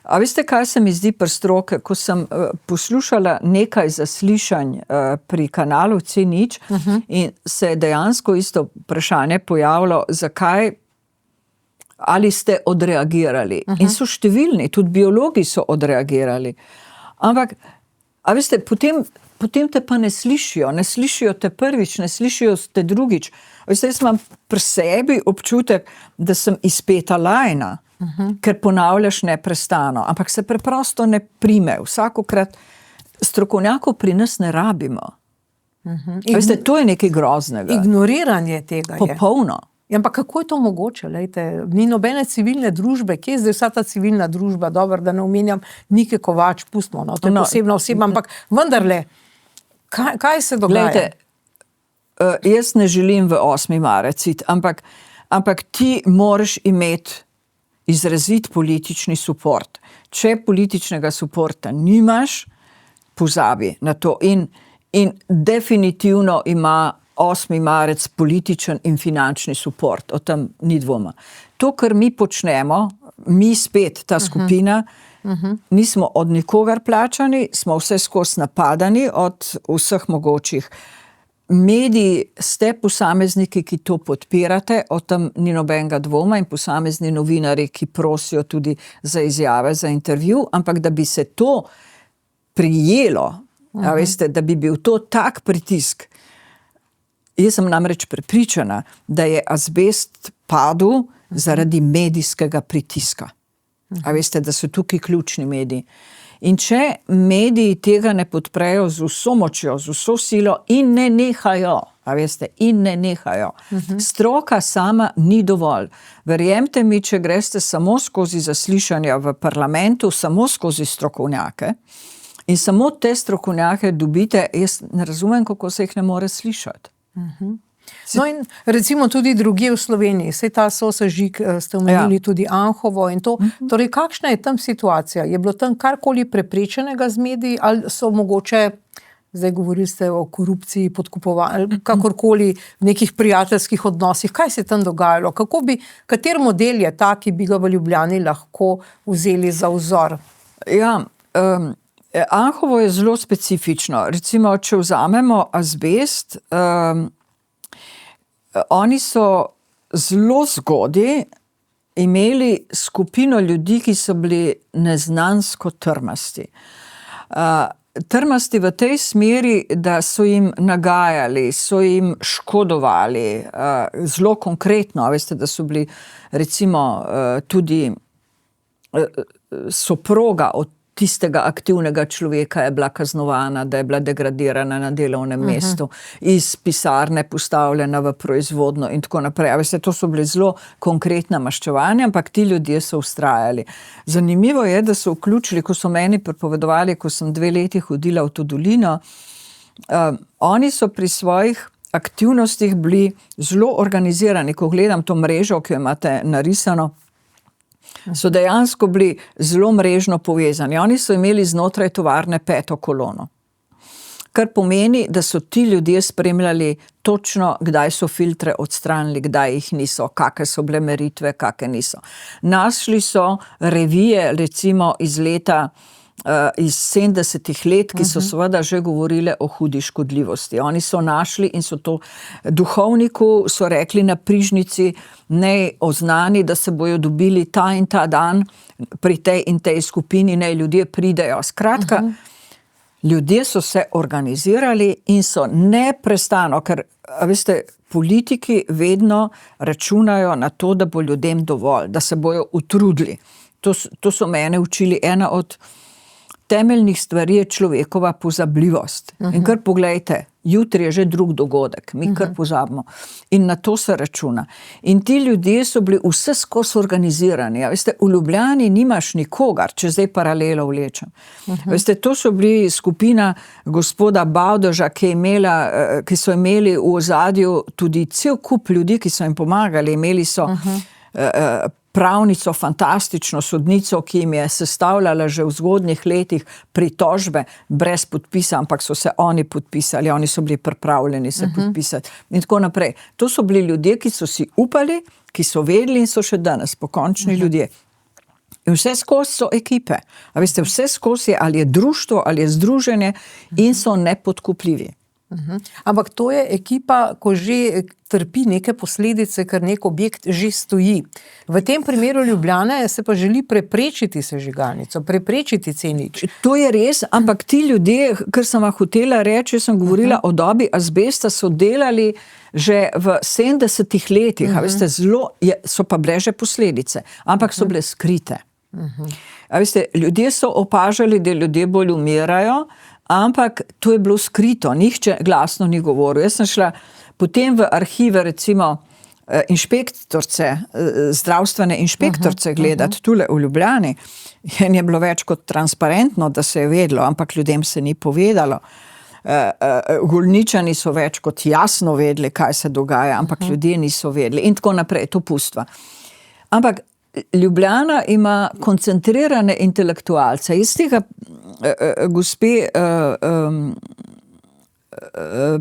A veste, kaj se mi zdi pri stroke? Ko sem poslušala nekaj zaslišanj pri kanalu C0 in se je dejansko isto vprašanje pojavilo, zakaj, ali ste odreagirali. In so številni, tudi biologi so odreagirali. Ampak, a veste, potem te pa ne slišijo te prvič, ne slišijo te drugič. Veste, jaz imam pri sebi občutek, da sem izpeta lajna, ker ponavljaš neprestano, ampak se preprosto ne prime. Vsakokrat strokovnjakov pri nas ne rabimo. Veste, to je nekaj groznega. Ignoriranje tega je. Popolno. Ja, ampak kako je to mogoče? Lejte, ni nobene civilne družbe, kje je zdaj vsa ta civilna družba, dobro, da ne omenjam Nike Kovač, pustimo, no, to je posebna oseba, ampak vendarle, kaj se dogaja? Glejte, jaz ne želim v 8. marec iti, ampak ti moraš imeti izrazit politični suport. Če političnega suporta nimaš, pozabi na to. In definitivno ima 8. marec političen in finančni suport, o tem ni dvoma. To, kar mi počnemo, mi spet, ta skupina, nismo od nikogar plačani, smo vse skozi napadani od vseh mogočih. Mediji ste posamezniki, ki to podpirate, o tem ni nobenega dvoma in posamezni novinari, ki prosijo tudi za izjave, za intervju, ampak da bi se to prijelo, a veste, da bi bil to tak pritisk. Jaz sem namreč prepričana, da je azbest padel zaradi medijskega pritiska. A veste, da so tukaj ključni mediji. In če mediji tega ne podprejo z vso močjo, z vso silo in ne nehajo, a veste, in ne nehajo. Stroka sama ni dovolj. Verjemite mi, če greste samo skozi zaslišanja v parlamentu, samo skozi strokovnjake in samo te strokovnjake dobite, jaz ne razumem, kako se jih ne more slišati. No in recimo tudi drugje v Sloveniji, saj ta sosežig ste omenili tudi Anhovo in to. Torej, kakšna je tam situacija? Je bilo tam karkoli preprečenega z mediji ali so mogoče, zdaj govorili ste o korupciji, podkupovanju, kakorkoli v nekih prijateljskih odnosih, kaj se je tam dogajalo? Kater model je ta, ki bi ga v Ljubljani lahko vzeli za vzor? Ja, Anhovo je zelo specifično. Recimo, če vzamemo azbest, oni so zelo zgodaj imeli skupino ljudi, ki so bili neznansko trmasti. Trmasti v tej smeri, da so jim nagajali, so jim škodovali, zelo konkretno, veste, da so bili recimo tudi soproga od tistega aktivnega človeka je bila kaznovana, da je bila degradirana na delovnem mestu, iz pisarne postavljena v proizvodno in tako naprej. Veste, to so bili zelo konkretna maščevanja, ampak ti ljudje so vztrajali. Zanimivo je, da so vključili, ko so meni pripovedovali, ko sem 2 leti hodila v to dolino, oni so pri svojih aktivnostih bili zelo organizirani. Ko gledam to mrežo, ki jo imate narisano, so dejansko bili zelo mrežno povezani. Oni so imeli znotraj tovarne 5. kolono. Kar pomeni, da so ti ljudje spremljali točno, kdaj so filtre odstranili, kdaj jih niso, kakšne so bile meritve, kakšne niso. Našli so revije, recimo iz leta iz 70. let, ki so seveda že govorile o hudi škodljivosti. Oni so našli in so to duhovniku so rekli na prižnici, naj oznani, da se bojo dobili ta in ta dan pri tej in tej skupini, naj ljudje pridejo. Skratka, ljudje so se organizirali in so neprestano, ker, veste, politiki vedno računajo na to, da bo ljudem dovolj, da se bojo utrudili. To so mene učili, ena od temeljnih stvari je človekova pozabljivost. In kar poglejte, jutri je že drug dogodek, mi kar pozabimo. In na to se računa. In ti ljudje so bili vse skozi organizirani. Ja, veste, v Ljubljani nimaš nikogar, če zdaj paralelo vlečem. Veste, to so bili skupina gospoda Bavdeža, ki so imeli v ozadju tudi cel kup ljudi, ki so jim pomagali. Imeli so pravnico, fantastično sodnico, ki jim je sestavljala že v zgodnjih letih pritožbe brez podpisa, ampak so se oni podpisali, oni so bili pripravljeni se podpisati in tako naprej. To so bili ljudje, ki so si upali, ki so vedeli in so še danes pokončni ljudje. In vse skozi so ekipe. A veste, vse skozi je, ali je društvo, ali je združenje in so nepodkupljivi. Ampak to je ekipa, ko že trpi neke posledice, ker nek objekt že stoji. V tem primeru Ljubljane se pa želi preprečiti sežigalnico, preprečiti C0. To je res, ampak ti ljudje, kar sem vam hotela reči, sem govorila o dobi azbesta, so delali že v 70. letih, a veste, so pa bile že posledice, ampak so bile skrite. A veste, ljudje so opažali, da ljudje bolj umirajo, ampak to je bilo skrito, nihče glasno ni govoril. Jaz sem šla potem v arhive, recimo inšpektorce, zdravstvene inšpektorce gledati tule v Ljubljani. In je bilo več kot transparentno, da se je vedelo, ampak ljudem se ni povedalo. Golničani so več kot jasno vedeli, kaj se dogaja, ampak ljudje niso vedeli. In tako naprej, to pustva. Ampak Ljubljana ima koncentrirane intelektualce. Iz tega gospe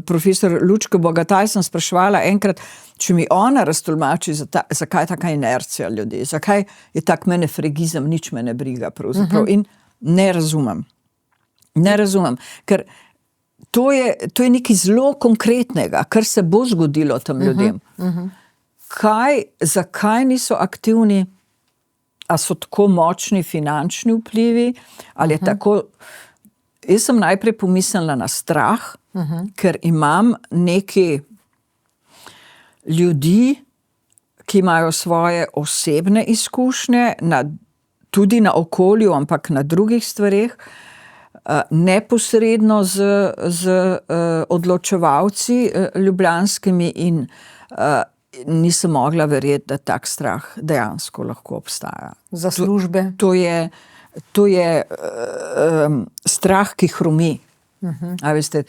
profesor Lučke Bogataj sem spraševala enkrat, če mi ona raztolmači, zakaj je taka inercija ljudi, zakaj je tak menefregizem, nič me ne briga pravzaprav. In ne razumem. Ne razumem, ker to je nekaj zelo konkretnega, kar se bo zgodilo tem ljudem. Zakaj niso aktivni? A so tako močni finančni vplivi, ali je tako. Jaz sem najprej pomislila na strah, ker imam neki ljudi, ki imajo svoje osebne izkušnje, tudi na okolju, ampak na drugih stvareh, neposredno z odločevalci ljubljanskimi in nisem mogla verjeti, da tak strah dejansko lahko obstaja. Za službe? To je strah, ki hromi. A veste,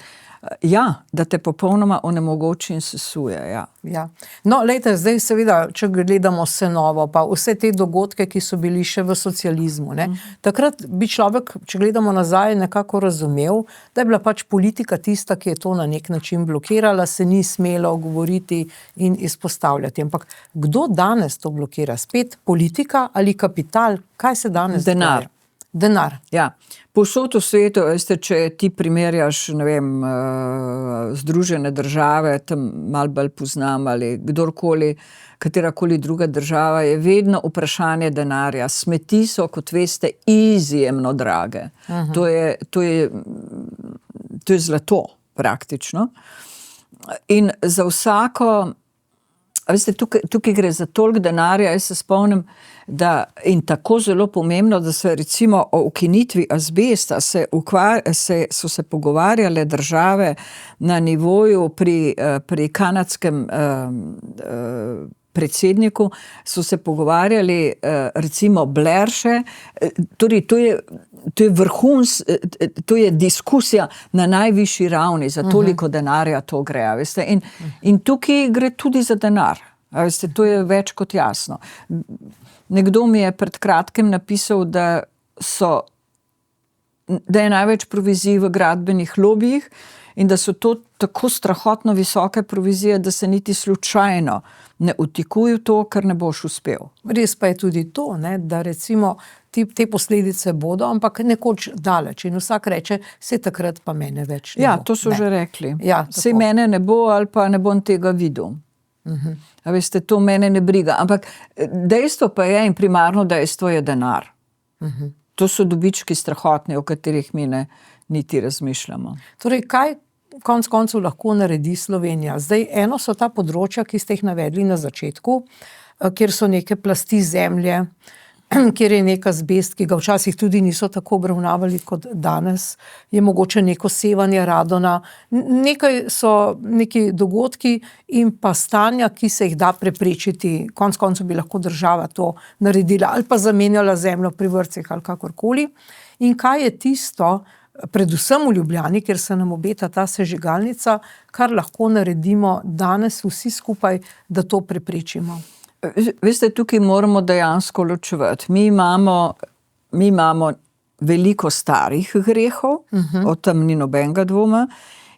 ja, da te popolnoma onemogoči in sesuje, ja. Ja. No, lejte, zdaj seveda, če gledamo Senovo, pa vse te dogodke, ki so bili še v socializmu, ne, takrat bi človek, če gledamo nazaj, nekako razumel, da je bila pač politika tista, ki je to na nek način blokirala, se ni smelo govoriti in izpostavljati. Ampak kdo danes to blokira? Spet politika ali kapital? Kaj se danes dogaja? Denar. Ja. Povsod v svetu, veste, če ti primerjaš, ne vem, Združene države, tam malo bolj poznam, ali kdorkoli, katerakoli druga država, je vedno vprašanje denarja. Smeti so, kot veste, izjemno drage. To je zlato, praktično. In za vsako A veste, tukaj gre za toliko denarja, jaz se spomnim, da in tako zelo pomembno, da se recimo o ukinitvi azbesta so se pogovarjale države na nivoju pri kanadskem predsedniku, so se pogovarjali recimo Blair, torej to je to je diskusija na najvišji ravni, za toliko denarja to gre, a veste, in tukaj gre tudi za denar, a veste, to je več kot jasno. Nekdo mi je pred kratkim napisal, da je največ provizij v gradbenih lobijih in da so to tako strahotno visoke provizije, da se niti slučajno ne vtikuj v to, ker ne boš uspel. Res pa je tudi to, ne, da recimo te posledice bodo, ampak nekoč daleč in vsak reče, se takrat pa mene več ne bo. Ja, to so že rekli. Ja, sej mene ne bo ali pa ne bom tega videl. A veste, to mene ne briga. Ampak dejstvo pa je in primarno dejstvo je denar. To so dobički strahotni, o katerih mi ne niti razmišljamo. Torej, kaj konec koncev lahko naredi Slovenija? Zdaj, eno so ta področja, ki ste jih navedli na začetku, kjer so neke plasti zemlje, kjer je nek azbest, ki ga včasih tudi niso tako obravnavali kot danes, je mogoče neko sevanje radona. Nekaj so neki dogodki in pa stanja, ki se jih da preprečiti. Konec koncev bi lahko država to naredila ali pa zamenjala zemljo pri vrtcih ali kakorkoli. In kaj je tisto, predvsem v Ljubljani, kjer se nam obeta ta sežigalnica, kar lahko naredimo danes vsi skupaj, da to preprečimo? Veste, tukaj moramo dejansko ločevati. Mi imamo veliko starih grehov, o tem ni nobenega dvoma,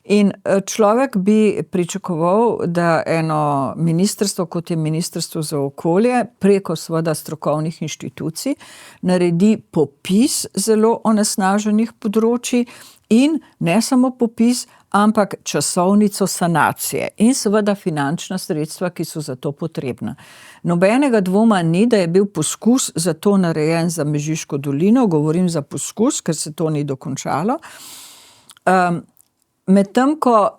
in človek bi pričakoval, da eno ministrstvo, kot je Ministrstvo za okolje, preko seveda strokovnih inštitucij, naredi popis zelo onesnaženih področij in ne samo popis, ampak časovnico sanacije in seveda finančna sredstva, ki so za to potrebna. Nobenega dvoma ni, da je bil poskus za to narejen za Mežiško dolino, govorim za poskus, ker se to ni dokončalo. Medtem ko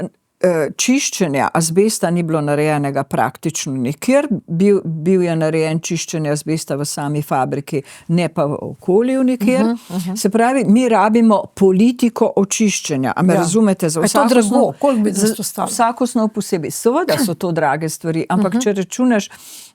čiščenja azbesta ni bilo narejenega praktično nikjer, bil je narejen čiščenje azbesta v sami fabriki, ne pa v okolju nikjer. Se pravi, mi rabimo politiko očiščenja. A me razumete? Za vsako snov posebej. Seveda so to drage stvari, ampak če računaš,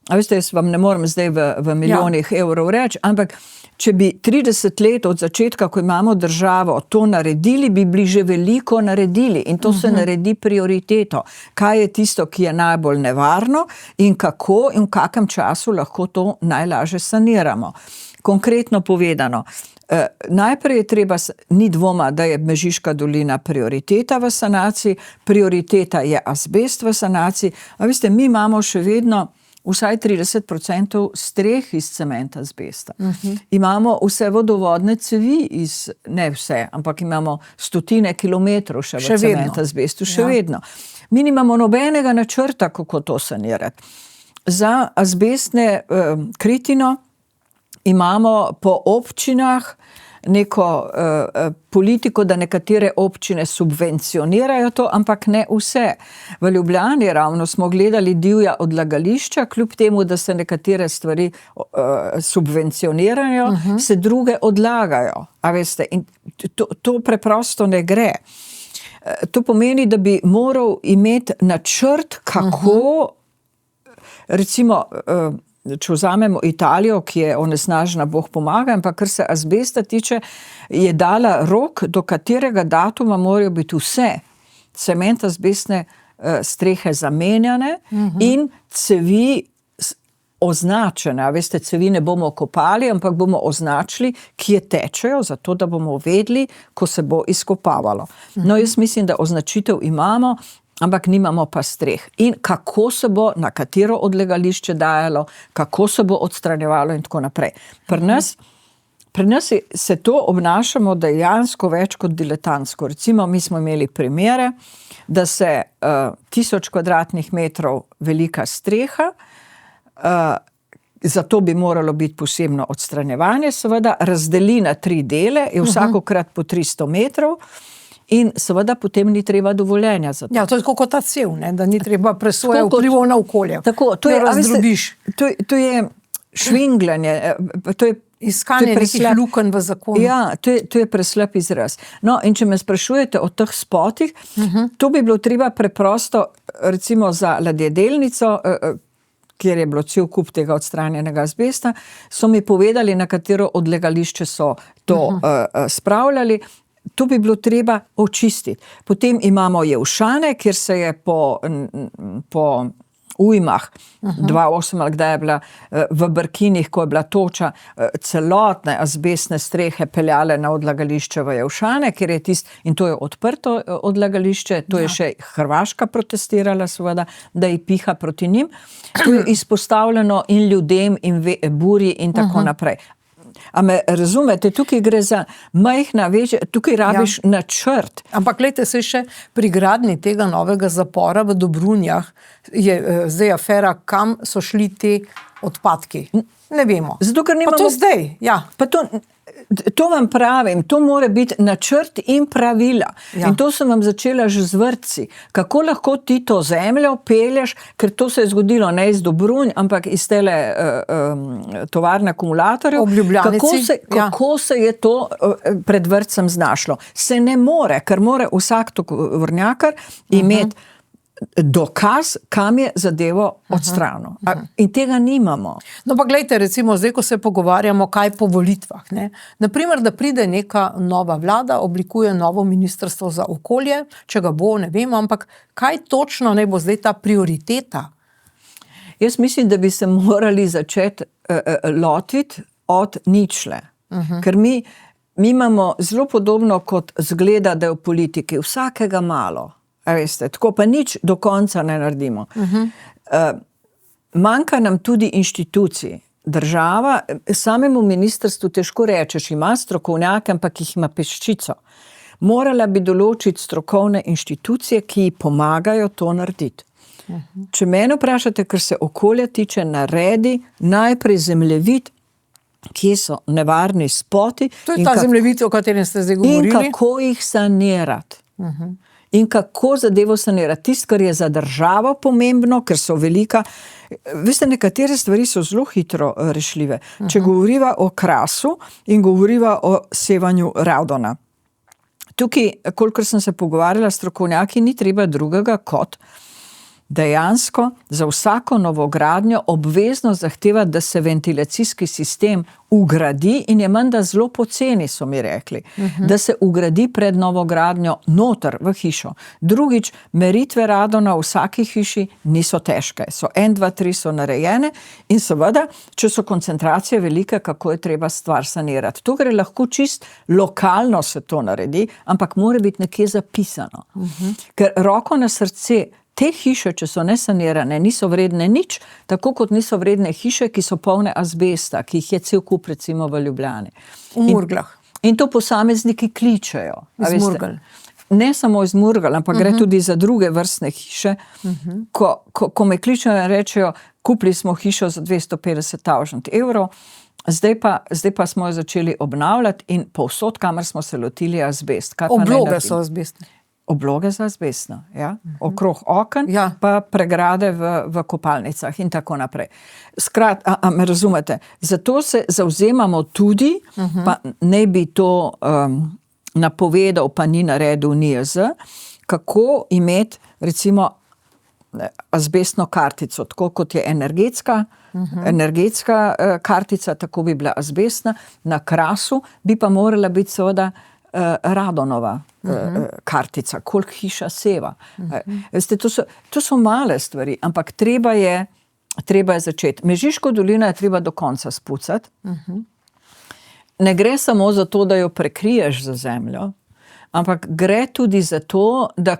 a veste, jaz vam ne morem zdaj v milijonih evrov reči, ampak če bi 30 let od začetka, ko imamo državo, to naredili, bi bili že veliko naredili in to se naredi prioriteto. Kaj je tisto, ki je najbolj nevarno in kako in v kakem času lahko to najlažje saniramo. Konkretno povedano, najprej je treba, ni dvoma, da je Mežiška dolina prioriteta v sanaciji, prioriteta je azbest v sanaciji, a veste, mi imamo še vedno vsaj 30% streh iz cementa azbesta. Imamo vse vodovodne cevi ne vse, ampak imamo stotine kilometrov še v cement azbestu, še vedno. Mi nimamo nobenega načrta, kako to sanirati. Za azbestne kritino imamo po občinah neko politiko, da nekatere občine subvencionirajo to, ampak ne vse. V Ljubljani ravno smo gledali divja odlagališča, kljub temu, da se nekatere stvari subvencionirajo, se druge odlagajo. A veste, in to preprosto ne gre. To pomeni, da bi moral imeti načrt, kako recimo če vzamemo Italijo, ki je onesnažena, Bog pomaga, ampak kar se azbesta tiče, je dala rok, do katerega datuma morajo biti vse cement azbestne strehe zamenjane in cevi označene. A veste, cevi ne bomo kopali, ampak bomo označili, kje tečejo, zato da bomo vedeli, ko se bo izkopavalo. No, jaz mislim, da označitev imamo, ampak nimamo pa streh. In kako se bo na katero odlagališče dajalo, kako se bo odstranjevalo in tako naprej. Pri nas se to obnašamo dejansko več kot diletantsko. Recimo, mi smo imeli primere, da se 1000 kvadratnih metrov velika streha, zato bi moralo biti posebno odstranjevanje, seveda razdeli na 3 dele, je vsakokrat po 300 metrov, in seveda potem ni treba dovoljenja za to. Ja, to je tako kot ta cev, ne? Da ni treba presoje Tako kot- vplivov na okolje. Tako, to je, a veste, razdrobiš. to je švingljanje, to je Iskanje nekih preslab- lukenj v zakonu. Ja, to je preslab izraz. No, in če me sprašujete o teh spotih, to bi bilo treba preprosto, recimo za ladjedelnico, kjer je bilo cel kup tega odstranjenega azbesta, so mi povedali, na katero odlagališče so to spravljali. To bi bilo treba očistiti. Potem imamo Jevšane, kjer se je po ujmah, 2008 ali kdaj je bila v Brkinih, ko je bila toča, celotne azbestne strehe peljale na odlagališče v Jevšane, kjer je in to je odprto odlagališče, to je še Hrvaška protestirala seveda, da ji piha proti njim. To je izpostavljeno in ljudem in burji in tako naprej. A me razumete, tukaj gre za majhna večja, tukaj rabiš načrt. Ampak glejte, se še pri gradnji tega novega zapora v Dobrunjah je zdaj afera, kam so šli ti odpadki. Ne vemo. Zato, ker nimamo... Pa to zdaj, ja. Pa to vam pravim, to mora biti načrt in pravila. Ja. In to sem vam začela že z vrtci. Kako lahko ti to zemljo pelješ, ker to se je zgodilo ne iz Dobrunj, ampak iz tele tovarne akumulatorjev. Ob Ljubljanici. Kako se je to pred vrtcem znašlo? Se ne more, ker mora vsak tovornjakar imeti dokaz, kam je zadevo odstranil. In tega nimamo. No pa glejte, recimo zdaj, ko se pogovarjamo, kaj po volitvah. Ne? Naprimer, da pride neka nova vlada, oblikuje novo ministrstvo za okolje, če ga bo, ne vem, ampak kaj točno naj bo zdaj ta prioriteta? Jaz mislim, da bi se morali začeti lotiti od ničle. Ker mi imamo zelo podobno kot zgleda, da je v politiki vsakega malo. A veste, tako pa nič do konca ne naredimo. Manjka nam tudi inštitucij. Država, samemu ministrstvu težko rečeš, ima strokovnjake, ampak jih ima peščico. Morala bi določiti strokovne inštitucije, ki pomagajo to narediti. Če mene vprašate, kar se okolja tiče, naredi najprej zemljevid, kje so nevarni spoti. To je ta zemljevid, o katerem ste zdaj govorili. In kako jih sanirati. In kako zadevo sanirati. Tisto, kar je za državo pomembno, ker so velika. Veste, nekatere stvari so zelo hitro rešljive. Če govoriva o Krasu in govoriva o sevanju radona. Tukaj, kolikor sem se pogovarjala s strokovnjaki, ni treba drugega kot dejansko za vsako novogradnjo obvezno zahteva, da se ventilacijski sistem ugradi in je menda zelo poceni, so mi rekli, da se ugradi pred novogradnjo noter v hišo. Drugič, meritve radona v vsaki hiši niso težke. So 1, 2, 3 so narejene in seveda, če so koncentracije velike, kako je treba stvar sanirati. To gre lahko čist lokalno se to naredi, ampak mora biti nekje zapisano. Ker roko na srce, te hiše, če so nesanirane, niso vredne nič, tako kot niso vredne hiše, ki so polne azbesta, ki jih je cel kup recimo v Ljubljani. V Murglah. In to posamezniki kličejo. Iz Murgel. Ne samo iz Murgel, ampak gre tudi za druge vrstne hiše. Ko me kličejo in rečejo, kupili smo hišo za 250 000 evrov, zdaj pa smo jo začeli obnavljati in povsod, kamor smo se lotili, je azbest. Obloge so azbestne. Obloge za azbestno, ja. Okrog oken, pa pregrade v kopalnicah in tako naprej. A me razumete? Zato se zavzemamo tudi, pa ne bi to napovedal, pa ni naredil NIJZ, kako imeti recimo azbestno kartico, tako kot je energetska kartica, tako bi bila azbestna, na Krasu bi pa morala biti seveda radonova kartica, koliko hiša seva. Veste, to so male stvari, ampak treba je začeti. Mežiško dolino je treba do konca spucati. Ne gre samo za to, da jo prekriješ za zemljo, ampak gre tudi za to, da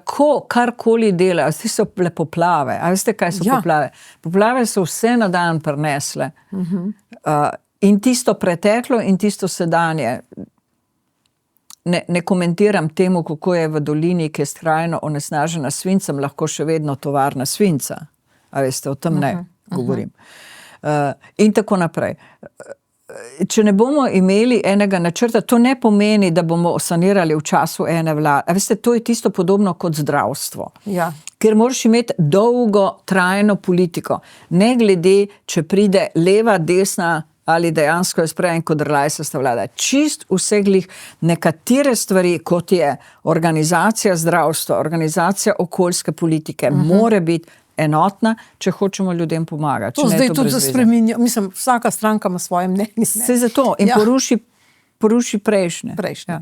karkoli dela, vsi so poplave. A veste, kaj so poplave? Poplave so vse na dan prinesle. In tisto preteklo in tisto sedanje. Ne komentiram temu, kako je v dolini, ki je skrajno onesnažena s svincem, lahko še vedno tovarna svinca. A veste, o tem ne govorim. In tako naprej. če ne bomo imeli enega načrta, to ne pomeni, da bomo sanirali v času ene vlade. A veste, to je tisto podobno kot zdravstvo. Ja. Ker moraš imeti dolgo trajno politiko. Ne glede, če pride leva, desna ali dejansko je sprejem kot relajsasta vlada. Čist vseglih nekatere stvari, kot je organizacija zdravstva, organizacija okoljske politike, more biti enotna, če hočemo ljudem pomagati. To zdaj tudi spreminja. Mislim, vsaka stranka ima svoje mnenje. Se zato in poruši prejšnje.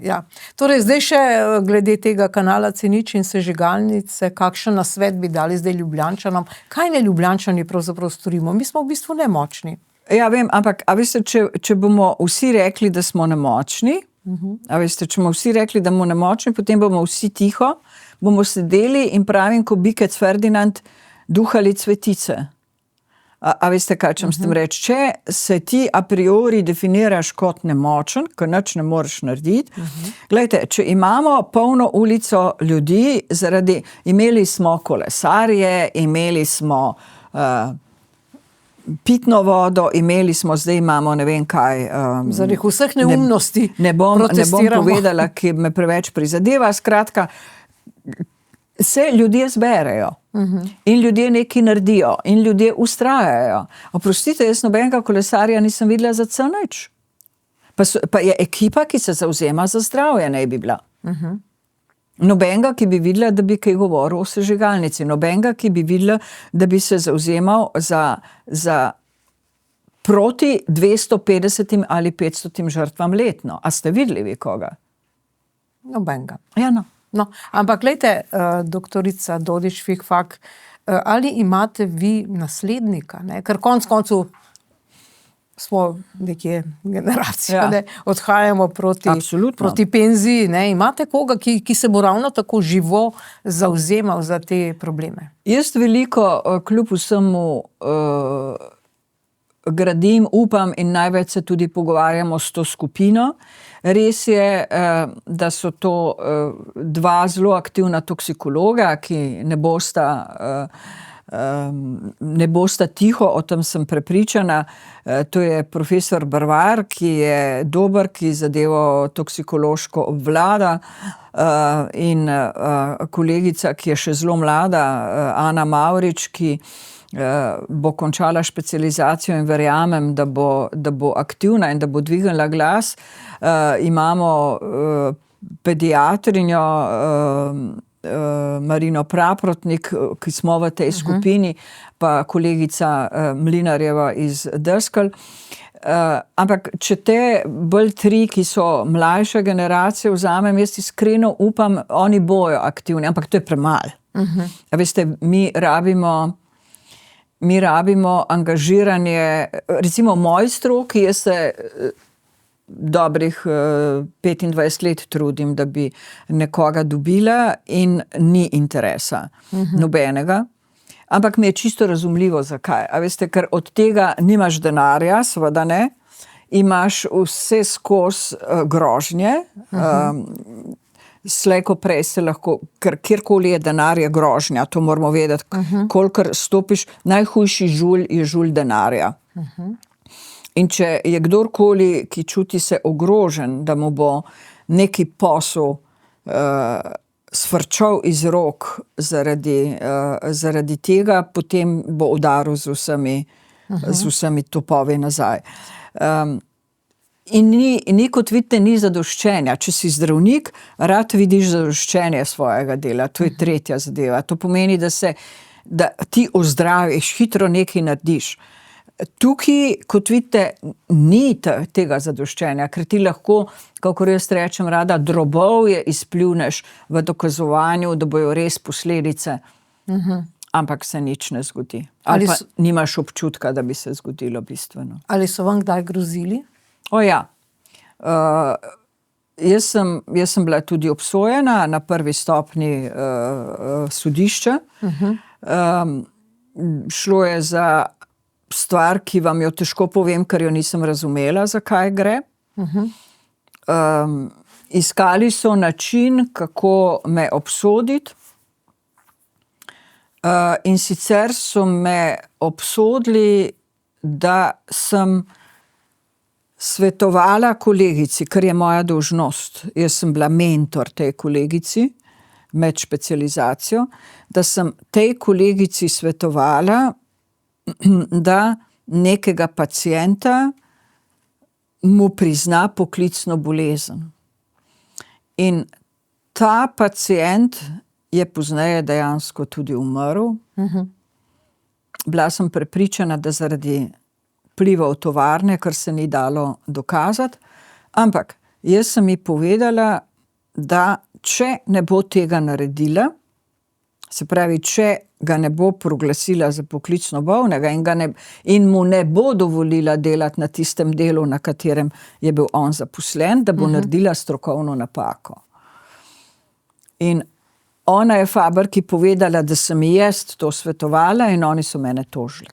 Ja. Torej, zdaj še glede tega kanala C0 in sežigalnice, kakšen nasvet bi dali zdaj Ljubljančanom? Kaj ne Ljubljančani pravzaprav storimo? Mi smo v bistvu nemočni. Ja, vem, ampak a veste, če bomo vsi rekli, da smo nemočni, a veste, če bomo vsi rekli, da bomo nemočni, potem bomo vsi tiho, bomo sedeli in pravim, ko bikec Ferdinand, duhali cvetice. A veste, kaj čem s tem reči? Če se ti a priori definiraš kot nemočen, ko nič ne moreš narediti, glejte, če imamo polno ulico ljudi, imeli smo kolesarje, imeli smo pitno vodo, zdaj imamo ne vem kaj. Zaradi vseh neumnosti ne bom povedala, ki me preveč prizadeva, skratka, se ljudje zberejo in ljudje nekaj naredijo in ljudje vztrajajo. Oprostite, jaz nobenega kolesarja nisem videla za C0. Pa je ekipa, ki se zavzema za zdravje, naj bi bila. Nobenega, ki bi videla, da bi kaj govoril o sežigalnici. Nobenega, ki bi videla, da bi se zavzemal za proti 250 ali 500 žrtvam letno. A ste videli vi koga? Nobenega. Ja, no. No, ampak glejte, doktorica Dodič Fikfak, ali imate vi naslednika? Ne? Ker konc koncev smo nekje generacija, ne? Odhajamo proti penziji. Ne? Imate koga, ki se bo ravno tako živo zavzemal za te probleme? Jaz veliko kljub vsemu gradim, upam in največ se tudi pogovarjamo s to skupino. Res je, da so to dva zelo aktivna toksikologa, ki ne bosta tiho, o tem sem prepričana. To je profesor Barvar, ki je dober, ki zadevo toksikološko obvlada, in kolegica, ki je še zelo mlada, Ana Mavrič, ki bo končala specializacijo in verjamem, da bo aktivna in da bo dvignila glas. Imamo pediatrinjo Marino Praprotnik, ki smo v tej skupini, pa kolegica Mlinarjeva iz Drskelj. Ampak če te bolj tri, ki so mlajše generacije, vzamem, jaz iskreno upam, oni bojo aktivni, ampak to je premalo. A veste, mi rabimo angažiranje, recimo v moji stroki, jaz se dobrih 25 let trudim, da bi nekoga dobila in ni interesa nobenega. Ampak mi je čisto razumljivo, zakaj. A veste, ker od tega nimaš denarja, seveda ne, imaš vse skozi grožnje, slejko prej se lahko, ker kjerkoli je denar, je grožnja, to moramo vedeti, kolikor stopiš, najhujši žulj je žulj denarja. In če je kdorkoli, ki čuti se ogrožen, da mu bo neki posel sfrčal iz rok zaradi tega, potem bo udaril z vsemi topovi nazaj. In ni, kot vidite, ni zadoščenja. Če si zdravnik, rad vidiš zadoščenje svojega dela. To je tretja zadeva. To pomeni, da ti ozdraviš, hitro nekaj narediš. Tukaj, kot vidite, ni tega zadoščenja, ker ti lahko, kakor jaz rečem rada, drobovje izpljuneš v dokazovanju, da bojo res posledice, ampak se nič ne zgodi. Ali pa nimaš občutka, da bi se zgodilo bistveno. Ali so vam kdaj grozili? O ja. Jaz sem bila tudi obsojena na prvi stopnji sodišča. Šlo je za stvar, ki vam jo težko povem, ker jo nisem razumela, zakaj gre. Iskali so način, kako me obsoditi. In sicer so me obsodili, da sem svetovala kolegici, kar je moja dolžnost. Jaz sem bila mentor tej kolegici med specializacijo, da sem tej kolegici svetovala, da nekega pacienta mu prizna poklicno bolezen. In ta pacient je pozneje dejansko tudi umrl. Bila sem prepričana, da zaradi vplivov tovarne, kar se ni dalo dokazati, ampak jaz sem ji povedala, da če ne bo tega naredila, se pravi, če ga ne bo proglasila za poklicno bolnega in mu ne bo dovolila delati na tistem delu, na katerem je bil on zaposlen, da bo naredila strokovno napako. In ona je Faberki povedala, da sem jaz to svetovala in oni so mene tožili.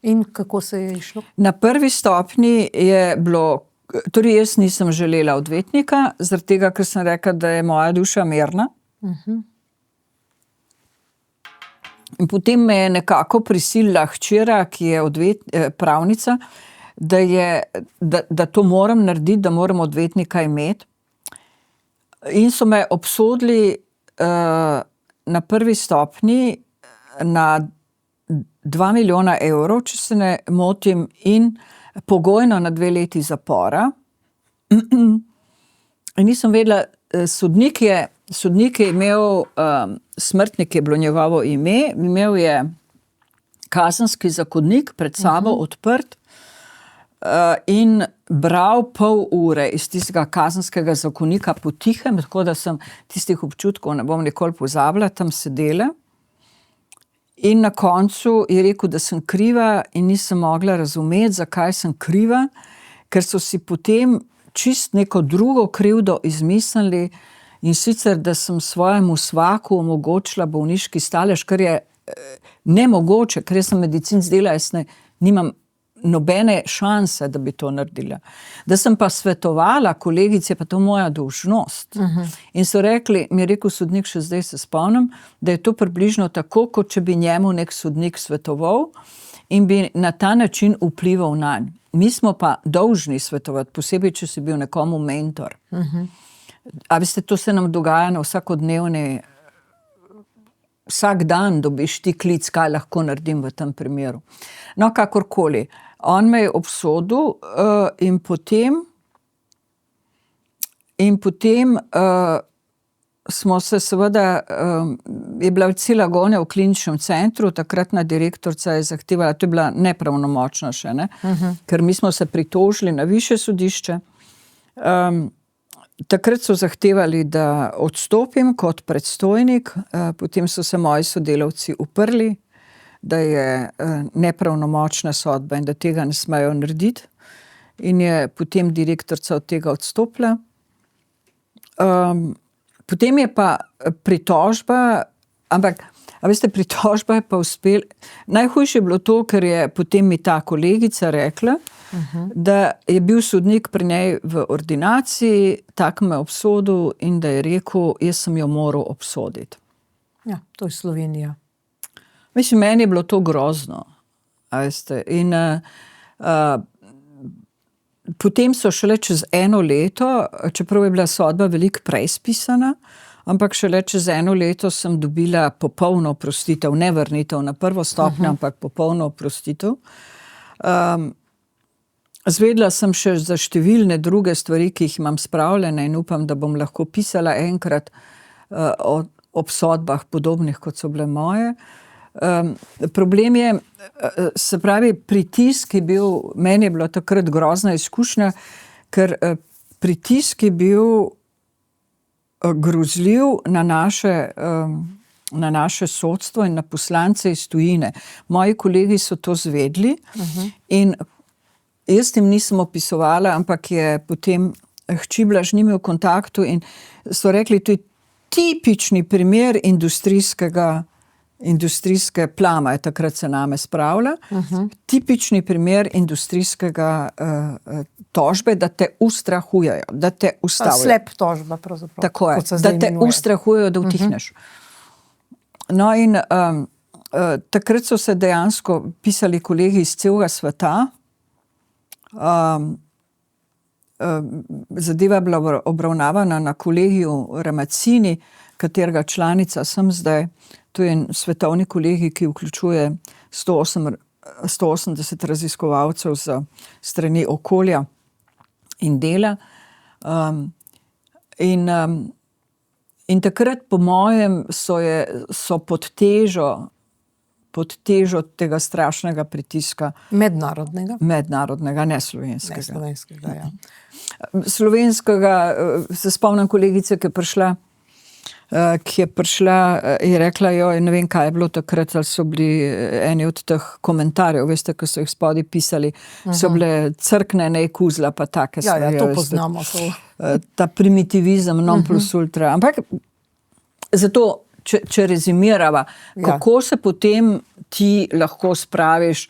In kako se je išlo? Na prvi stopnji je bilo, torej jaz nisem želela odvetnika, zaradi tega, ker sem rekla, da je moja duša mirna. In potem me je nekako prisilila hčera, ki je pravnica, da to moram narediti, da moram odvetnika imeti. In so me obsodili na prvi stopnji na 2 milijona evrov, če se ne motim, in pogojno na 2 leti zapora. In nisem vedela, sodnik je imel, Smrtnik je bilo njegovo ime, imel je kazenski zakonik pred sabo odprt in bral pol ure iz tistega kazenskega zakonika potihem, tako da sem tistih občutkov ne bom nikoli pozabila, tam sedela. In na koncu je rekel, da sem kriva in nisem mogla razumeti, zakaj sem kriva, ker so si potem čist neko drugo krivdo izmislili, in sicer, da sem svojemu svaku omogočila bolniški stalež, kar je nemogoče, ker jaz sem medicinec dela, jaz nimam nobene šanse, da bi to naredila. Da sem pa svetovala kolegici, je pa to moja dolžnost. In so rekli, mi je rekel sodnik, še zdaj se spomnim, da je to približno tako, kot če bi njemu nek sodnik svetoval in bi na ta način vplival nanj. Mi smo pa dolžni svetovati, posebej, če si bil nekomu mentor. A veste, to se nam dogaja na vsakodnevni, vsak dan dobiš ti klic, kaj lahko naredim v tem primeru. No, kakorkoli. On me je obsodil in potem smo se seveda, je bila cela gonja v kliničnem centru, takratna direktorica je zahtevala, to je bila nepravnomočna še, ker mi smo se pritožili na višje sodišče. Takrat so zahtevali, da odstopim kot predstojnik, potem so se moji sodelavci uprli, da je nepravnomočna sodba in da tega ne smejo narediti. In je potem direktorica od tega odstopila. Potem je pa pritožba, ampak, a veste, pritožba je pa uspela. Najhujše je bilo to, ker je potem mi ta kolegica rekla, da je bil sodnik pri njej v ordinaciji, tako me obsodil in da je rekel, jaz sem jo moral obsoditi. Ja, to je Slovenija. Mislim, meni je bilo to grozno. A veste, in potem so šele čez 1 leto, čeprav je bila sodba veliko prej spisana, ampak šele čez 1 leto sem dobila popolno oprostitev, ne vrnitev na prvo stopnjo, ampak popolno oprostitev. Zvedela sem še za številne druge stvari, ki jih imam spravljene in upam, da bom lahko pisala enkrat o obsodbah podobnih, kot so bile moje. Problem je, se pravi, pritisk je bil, meni je bila takrat grozna izkušnja, ker pritisk je bil grozljiv na naše sodstvo in na poslance iz tujine. Moji kolegi so to zvedli in jaz jim nisem opisovala, ampak je potem hči bila z njimi v kontaktu in so rekli, to je tipični primer industrijske plama, je takrat se name spravila, tipični primer industrijskega tožbe, da te ustrahujejo, da te ustavijo. Slep tožba pravzaprav. Tako je, da te ustrahujejo, da utihneš. No in takrat so se dejansko pisali kolegi iz celega sveta, zadeva je bila obravnavana na kolegiju Ramacini, katerega članica sem zdaj. To je en svetovni kolegij, ki vključuje 180 raziskovalcev z strani okolja in dela. In takrat, po mojem, so pod težo tega strašnega pritiska. Mednarodnega, ne slovenskega. Ne slovenskega, ja. Slovenskega, se spomnim kolegice, ki je prišla, je rekla, ne vem, kaj je bilo takrat, ali so bili eni od teh komentarjev, veste, ko so jih spodaj pisali, so bile crkne, ne kuzla, pa take stvari. Ja, to poznamo. Ta primitivizem non plus ultra. Ampak zato, če rezimirava, kako se potem ti lahko spraviš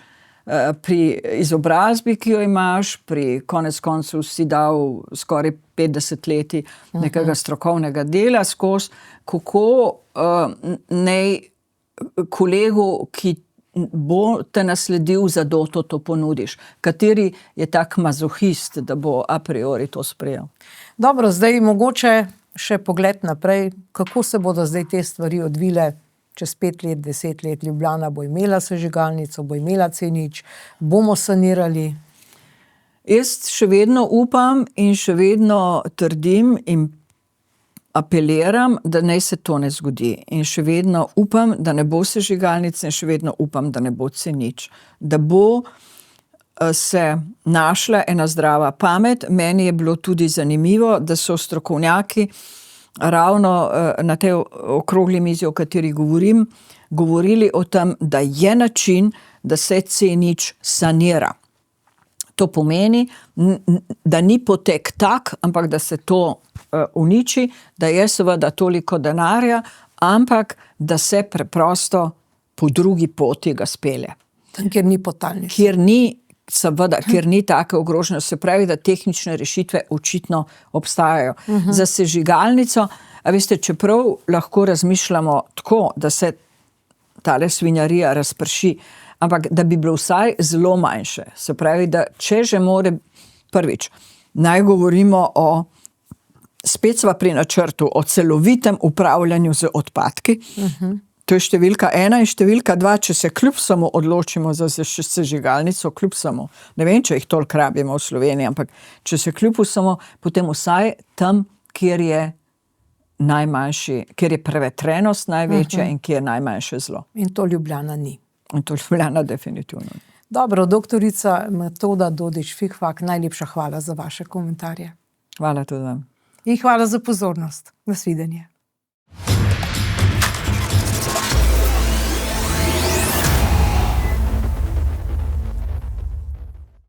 pri izobrazbi, ki jo imaš, pri konec koncev si dal skoraj 50 leti nekega strokovnega dela skozi, kako naj kolegu, ki bo te nasledil, zadoto to ponudiš. Kateri je tak mazohist, da bo a priori to sprejel? Dobro, zdaj mogoče še pogled naprej, kako se bodo zdaj te stvari odvile čez 5 let, 10 let. Ljubljana bo imela sežigalnico, bo imela C0, bomo sanirali. Jaz še vedno upam in še vedno trdim in apeliram, da naj se to ne zgodi. In še vedno upam, da ne bo sežigalnice, in še vedno upam, da ne bo C0. Da bo se našla ena zdrava pamet. Meni je bilo tudi zanimivo, da so strokovnjaki ravno na tej okrogli mizi, o kateri govorim, govorili o tem, da je način, da se C0 sanira. To pomeni, da ni potek tak, ampak da se to uniči, da je seveda toliko denarja, ampak da se preprosto po drugi poti ga spelje. Kjer ni podtalnice. Ker ni take ogroženosti, se pravi, da tehnične rešitve očitno obstajajo. Za sežigalnico, a veste, čeprav lahko razmišljamo tako, da se tale svinjarija razprši, ampak da bi bilo vsaj zelo manjše. Se pravi, da če že more, prvič, naj govorimo spet sva pri načrtu, o celovitem upravljanju z odpadki. To je številka 1 in številka 2, če se kljub samo odločimo za sežigalnico, kljub samo, ne vem, če jih toliko rabimo v Sloveniji, ampak če se kljub samo, potem vsaj tam, kjer je najmanjši, kjer je prevetrenost največja in kjer je najmanjše zlo. In to Ljubljana ni. In to Ljubljana definitivno. Dobro, doktorica Metoda Dodič-Fikfak, najlepša hvala za vaše komentarje. Hvala tudi vam. In hvala za pozornost. Nasvidenje.